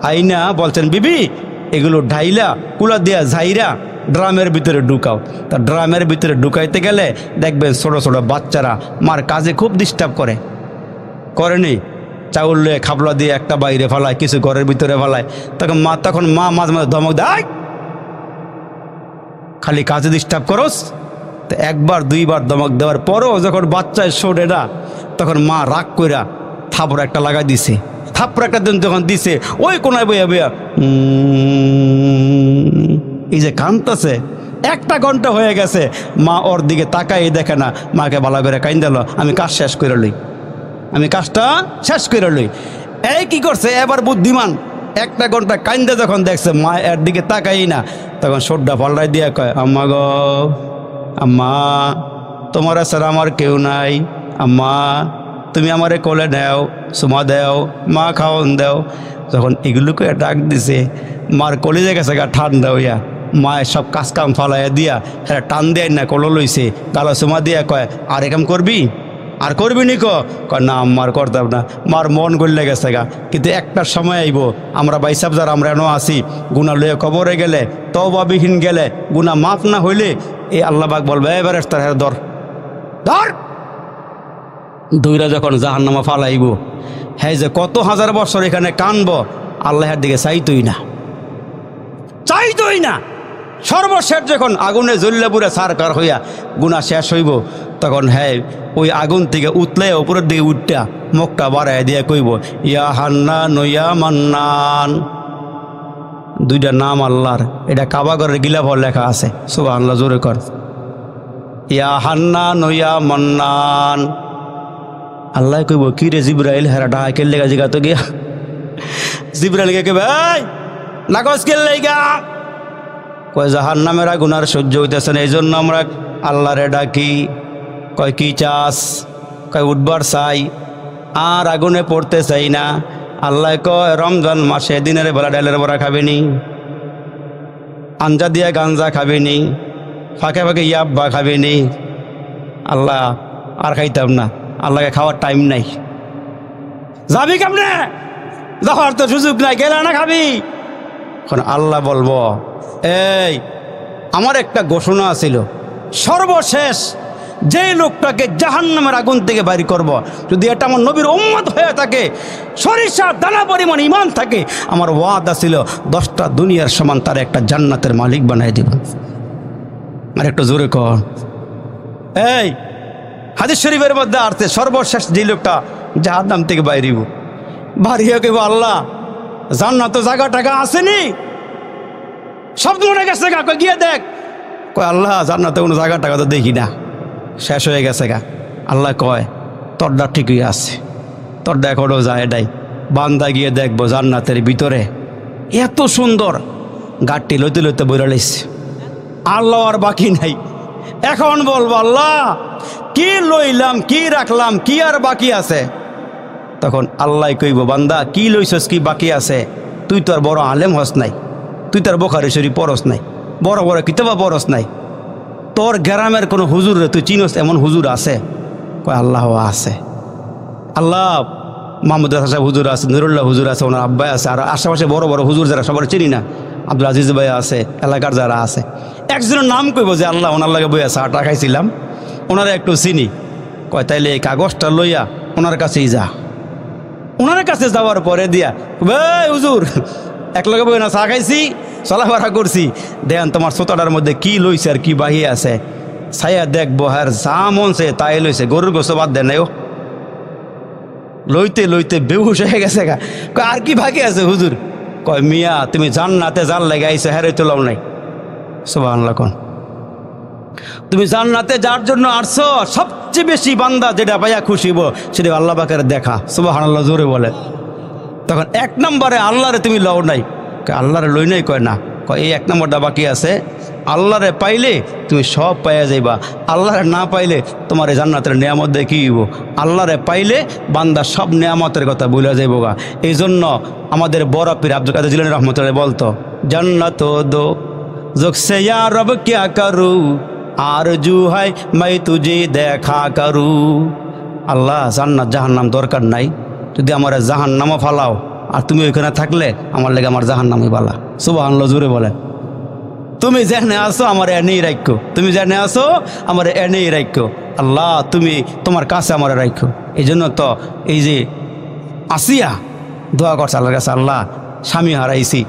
আইনা বলছেন বিবি এগুলো ঢাইলা কুলা দিয়া ঝাইরা ড্রামের ভিতরে ঢুকাও। তা ড্রামের ভিতরে ঢুকাইতে গেলে দেখবেন ছোটো ছোটো বাচ্চারা মার কাজে খুব ডিস্টার্ব করেনি, চাউল লয়ে খাবলা দিয়ে একটা বাইরে ফেলায়, কিছু ঘরের ভিতরে ফেলায়। তখন মা মাঝে মাঝে ধমক দেয়, খালি কাজে ডিস্টার্ব করস। তো 1বার 2বার ধমক দেওয়ার পরও যখন বাচ্চায় শোনে না, তখন মা রাগ কইরা থাপড় একটা লাগাই দিছে। থাপড় একটা দিন যখন দিছে, ওই কোনায় বইয়া বইয়া এই যে কাঁদতেছে, 1টা ঘন্টা হয়ে গেছে, মা ওর দিকে তাকাই দেখে না, মাকে ভালো করে কাইন্দালো, আমি কাজ শেষ করে লই। আমি কাজটা শেষ করে লই। এই কি করছে এবার বুদ্ধিমান, 1টা ঘন্টা কান্দে যখন দেখছে মা এর দিকে তাকাই না, তখন সোড্ডা পাল্টাই দিয়ে কয়, আম্মা গো, আম্মা তোমার ছাড়া আমার কেউ নাই, আম্মা তুমি আমারে কোলে নেও, সুমা দেও, মা খাওয়ন দেও। যখন এগুলোকে ডাক দিছে, মার কলিজে গেছে গা ঠান্ডা হইয়া, মায়ের সব কাজ কাম ফালাইয়া দিয়া হ্যাঁ টান দেয় না, কোলো লইছে, গালা সুমা দিয়া কয়, আর একাম করবি, আর করবি নি কয় না আম্মার করতাম না। মার মন গড়লে গেছে গা। কিন্তু একটা সময় আইব, আমরা বাইসাব যারা আমরা এনো আসি, গুণা লইয়া কবরে গেলে, তওবাবিহীন গেলে, গুণা মাফ না হইলে এই আল্লাহ পাক বলবে, এবারে তার হ্যাঁ ধর ধর। দুইরা যখন জাহান্নামা ফালাইব, হ্যাঁ যে কত হাজার বছর এখানে কানব, আল্লাহর দিকে চাইতই না, চাইতই না। সর্বশেষ যখন আগুনে জ্বললে পুরে সারকার হইয়া গুণা শেষ হইব, তখন হ্যাঁ ওই আগুন থেকে উতলে উপরের দিকে উঠটা মুখটা বাড়াই দিয়ে কইব, ইয়া হান্নান ইয়া মান্নান। 2টা নাম আল্লাহর, এটা কাবাগরের গিলাফর লেখা আছে, সুবহানাল্লাহ জোরে কর, ইয়া হান্নান ইয়া মান্নান। আল্লাহ কইব, কি রে জিব্রাইল, হেরা ডাহা কেল লেগা জিগা তো গিয়া। জিব্রাইলকে কইবে, এই নাকস কেল লেগা, কয় জাহান্নামের আগুন আর সহ্য হইতেছে না, এই জন্য আমরা আল্লাহরে ডাকি। কয় কি চাস, কয় উঠবার চাই, আর আগুনে পড়তে চাই না। আল্লাহ কয়, রমজান মাসে দিনের বেলা ডালের বড়া খাবেনি, আঞ্জা দিয়া গাঞ্জা খাবেনি, ফাঁকে ফাঁকে ইয়াব্বা খাবেনি। আল্লাহ আর খাইতাম না, আল্লাহকে খাওয়ার টাইম নাই। যাবি কেমনে, যাওয়ার তো সুযোগ নাই, গেলে না খাবি। এখন আল্লাহ বলবো, এই আমার একটা ঘোষণা ছিল, সর্বশেষ যে লোকটাকে জাহান্নামের আগুন থেকে বাইর করব, যদি এটা আমার নবীর উম্মত হয়ে থাকে, সরিষা দানা পরিমাণ ঈমান থাকে, আমার ওয়াদা ছিল 10টা দুনিয়ার সমান তার একটা জান্নাতের মালিক বানাই দিব। আর একটু জোরে কর। এই হাদিস শরীফের মধ্যে আসছে, সর্বশেষ যে লোকটা জাহান্নাম থেকে বাইরিব, বাড়িয়ে কেব, আল্লাহ জান্নাত তো জায়গা টাকা আসেনি, সব মনে গেছে গা, কই গিয়ে দেখ। কয় আল্লাহ জান্নাতে কোনো জায়গা টাকা তো দেখি না, শেষ হয়ে গেছে গা। আল্লাহ কয়, তোরটা ঠিকই আছে, তোরটা এখনও যায় এটাই, বান্দা গিয়ে দেখবো জান্নাতের ভিতরে এত সুন্দর, গাড়টি লইতে লইতে বইরা লাইছে, আল্লাহ আর বাকি নাই। এখন বলবো, আল্লাহ কি লইলাম, কি রাখলাম, কি আর বাকি আছে? তখন আল্লাহ কইব, বান্দা কি লইছস, কি বাকি আছে? তুই তো আর বড় আলেম হস নাই, তুই তার বুখারী শরীফ পড়স নাই, বড় বড় কিতাব পড়স নাই, তোর গ্রামের কোনো হুজুর তুই চিনস এমন হুজুর আছে? কয় আল্লাহ আছে। আল্লাহ মাহমুদ সাহেব হুজুর আছে, নুরুল্লাহ হুজুর আছে, ওনার আব্বাই আছে, আর আশেপাশে বড় বড় হুজুর যারা সবার চিনি না, আব্দুল আজিজ ভাই আছে, এলাকার যারা আছে, একজনের নাম কইব যে আল্লাহ ওনার লাগে বইয়া চাটা খাইছিলাম, ওনারা একটু চিনি। কয় তাইলে এই কাগজটা লইয়া ওনার কাছেই যা। ওনার কাছে যাওয়ার পরে দিয়া, হুজুর একলগে বই না চা খাইছি, চলাফেরা করছি, দেন তোমার ছোটাটার মধ্যে কি লইছে আর কি বাহি আছে, ছাইয়া দেখবো হ্যাঁ যা মনছে তাই লইছে, গরুর গোস্ত বাদ দেন নাই। ও লইতে লইতে বেহুশ হয়ে গেছে গা। কয় আর কি বাকি আছে হুজুর? কয় মিয়া তুমি জান্নাতে জাল লেগে আইছো, হ্যাঁ তো লাও নাই। সুবহানাল্লাহ কোন, তুমি জান্নাতে যার জন্য আসছো, সবচেয়ে বেশি বান্দা যেটা পাইয়া খুশি হইব সেটা আল্লাহ পাকের দেখা। সুবহানাল্লাহ জোরে বলে। তখন 1 নম্বরে আল্লাহরে তুমি লও নাই। আল্লাহরে লই নাই? কয় না। কয় এই 1 নম্বরটা বাকি আছে, আল্লাহরে পাইলে তুমি সব পাইয়া যাইবা, আল্লাহরে না পাইলে তোমার এই জান্নাতের নিয়ামত দিয়ে কী হইব? আল্লাহরে পাইলে বান্দা সব নিয়ামতের কথা ভুলে যাইব গা। এই জন্য আমাদের বড় পীর আব্দুল কাদের জিলানী রহমতুল্লাহ বলতো, জান্নাত দো জোকসে ইয়া রব ক্যা করু, আরজু হায় মাই তুঝে দেখা করু। আল্লাহ জান্নাত জাহান্নাম দরকার নাই, যদি আমার জাহান্নামও ফালাও আর তুমি ওইখানে থাকলে আমার লেগে আমার জাহান্নামই বালা। সুবহানাল্লাহ জোরে বলে। তুমি যেখানে আসো আমার এনেই রাখো, তুমি যেখানে আসো আমার এনেই রাখো। আল্লাহ তুমি তোমার কাছে আমার রাখো। এই জন্য তো এই যে আসিয়া দোয়া করছে আল্লাহর কাছে, আল্লাহ স্বামী হারাইছি,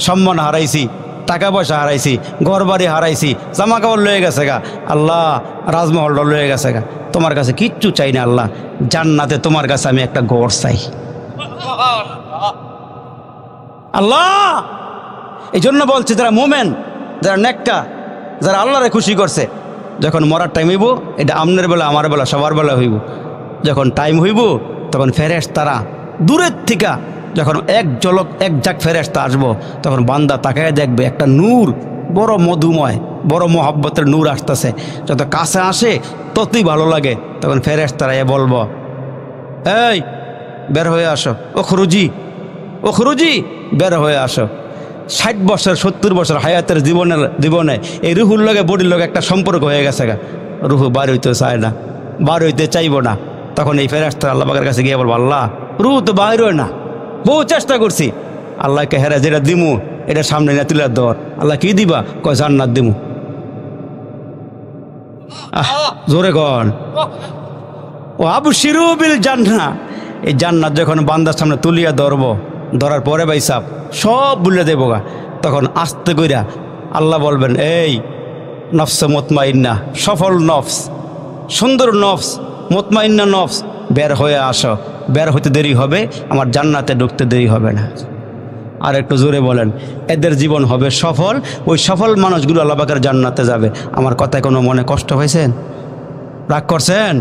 সম্মান হারাইছি, টাকা পয়সা হারাইছি, ঘর বাড়ি হারাইছি, জামা কাপড় লয়ে গেছে গা, আল্লাহ রাজমহলটা লয়ে গেছে গা, তোমার কাছে কিচ্ছু চাই না আল্লাহ, জান্নাতে তোমার কাছে আমি একটা ঘর চাই আল্লাহ। এই জন্য বলছে যারা মোমেন, যারা নেককা, যারা আল্লাহরে খুশি করছে, যখন মরার টাইম হইব, এটা আমনের বেলা আমার বেলা সবার বেলা হইব। যখন টাইম হইব তখন ফেরেশতারা দূরের থেকে যখন এক ঝাঁক ফেরেশতা আসবো, তখন বান্দা তাকায় দেখবে একটা নূর, বড় মধুময়, বড় মোহাব্বতের নূর আসতেছে। যত কাছে আসে ততই ভালো লাগে। তখন ফেরেশতারা বলবো, এই বের হয়ে আসো, ও খরুজি বের হয়ে আসো। 60 বছর 70 বছর হায়াতের জীবনে এই রুহুর লগে বডির লগে একটা সম্পর্ক হয়ে গেছে গা। রুহু বার হইতে চায় না, বার হইতে চাইব না। তখন এই ফেরেশতা আল্লাহ পাকের কাছে গিয়ে বলবো, আল্লাহ রুহু তো বাইর হয় না, বহু চেষ্টা করছি। আল্লাহকে হেরা যেটা দিমু এটা সামনে না তুলে দর। আল্লাহ কি দিবা? কয় জান্নাত দিমু। জোরে গন ও আবশিরু বিল জান্নাহ। এই জান্নাত যখন বান্দার সামনে তুলিয়া ধরার পরে ভাই সাহেব সব বলে দেবো গা। তখন আস্তে কইরা আল্লাহ বলবেন, এই নফস মুতমাইন্না, সফল নফস, সুন্দর নফস, মুতমাইন্না নফস, বের হয়ে আসো। বের হতে দেরি হবে, আমার জান্নাতে ঢুকতে দেরি হবে না। আর একটু জোরে বলেন, এদের জীবন হবে সফল। ওই সফল মানুষগুলো আল্লাহ পাকের জান্নাতে যাবে। আমার কথায় কোনো মনে কষ্ট হয়েছেন? রাগ করছেন?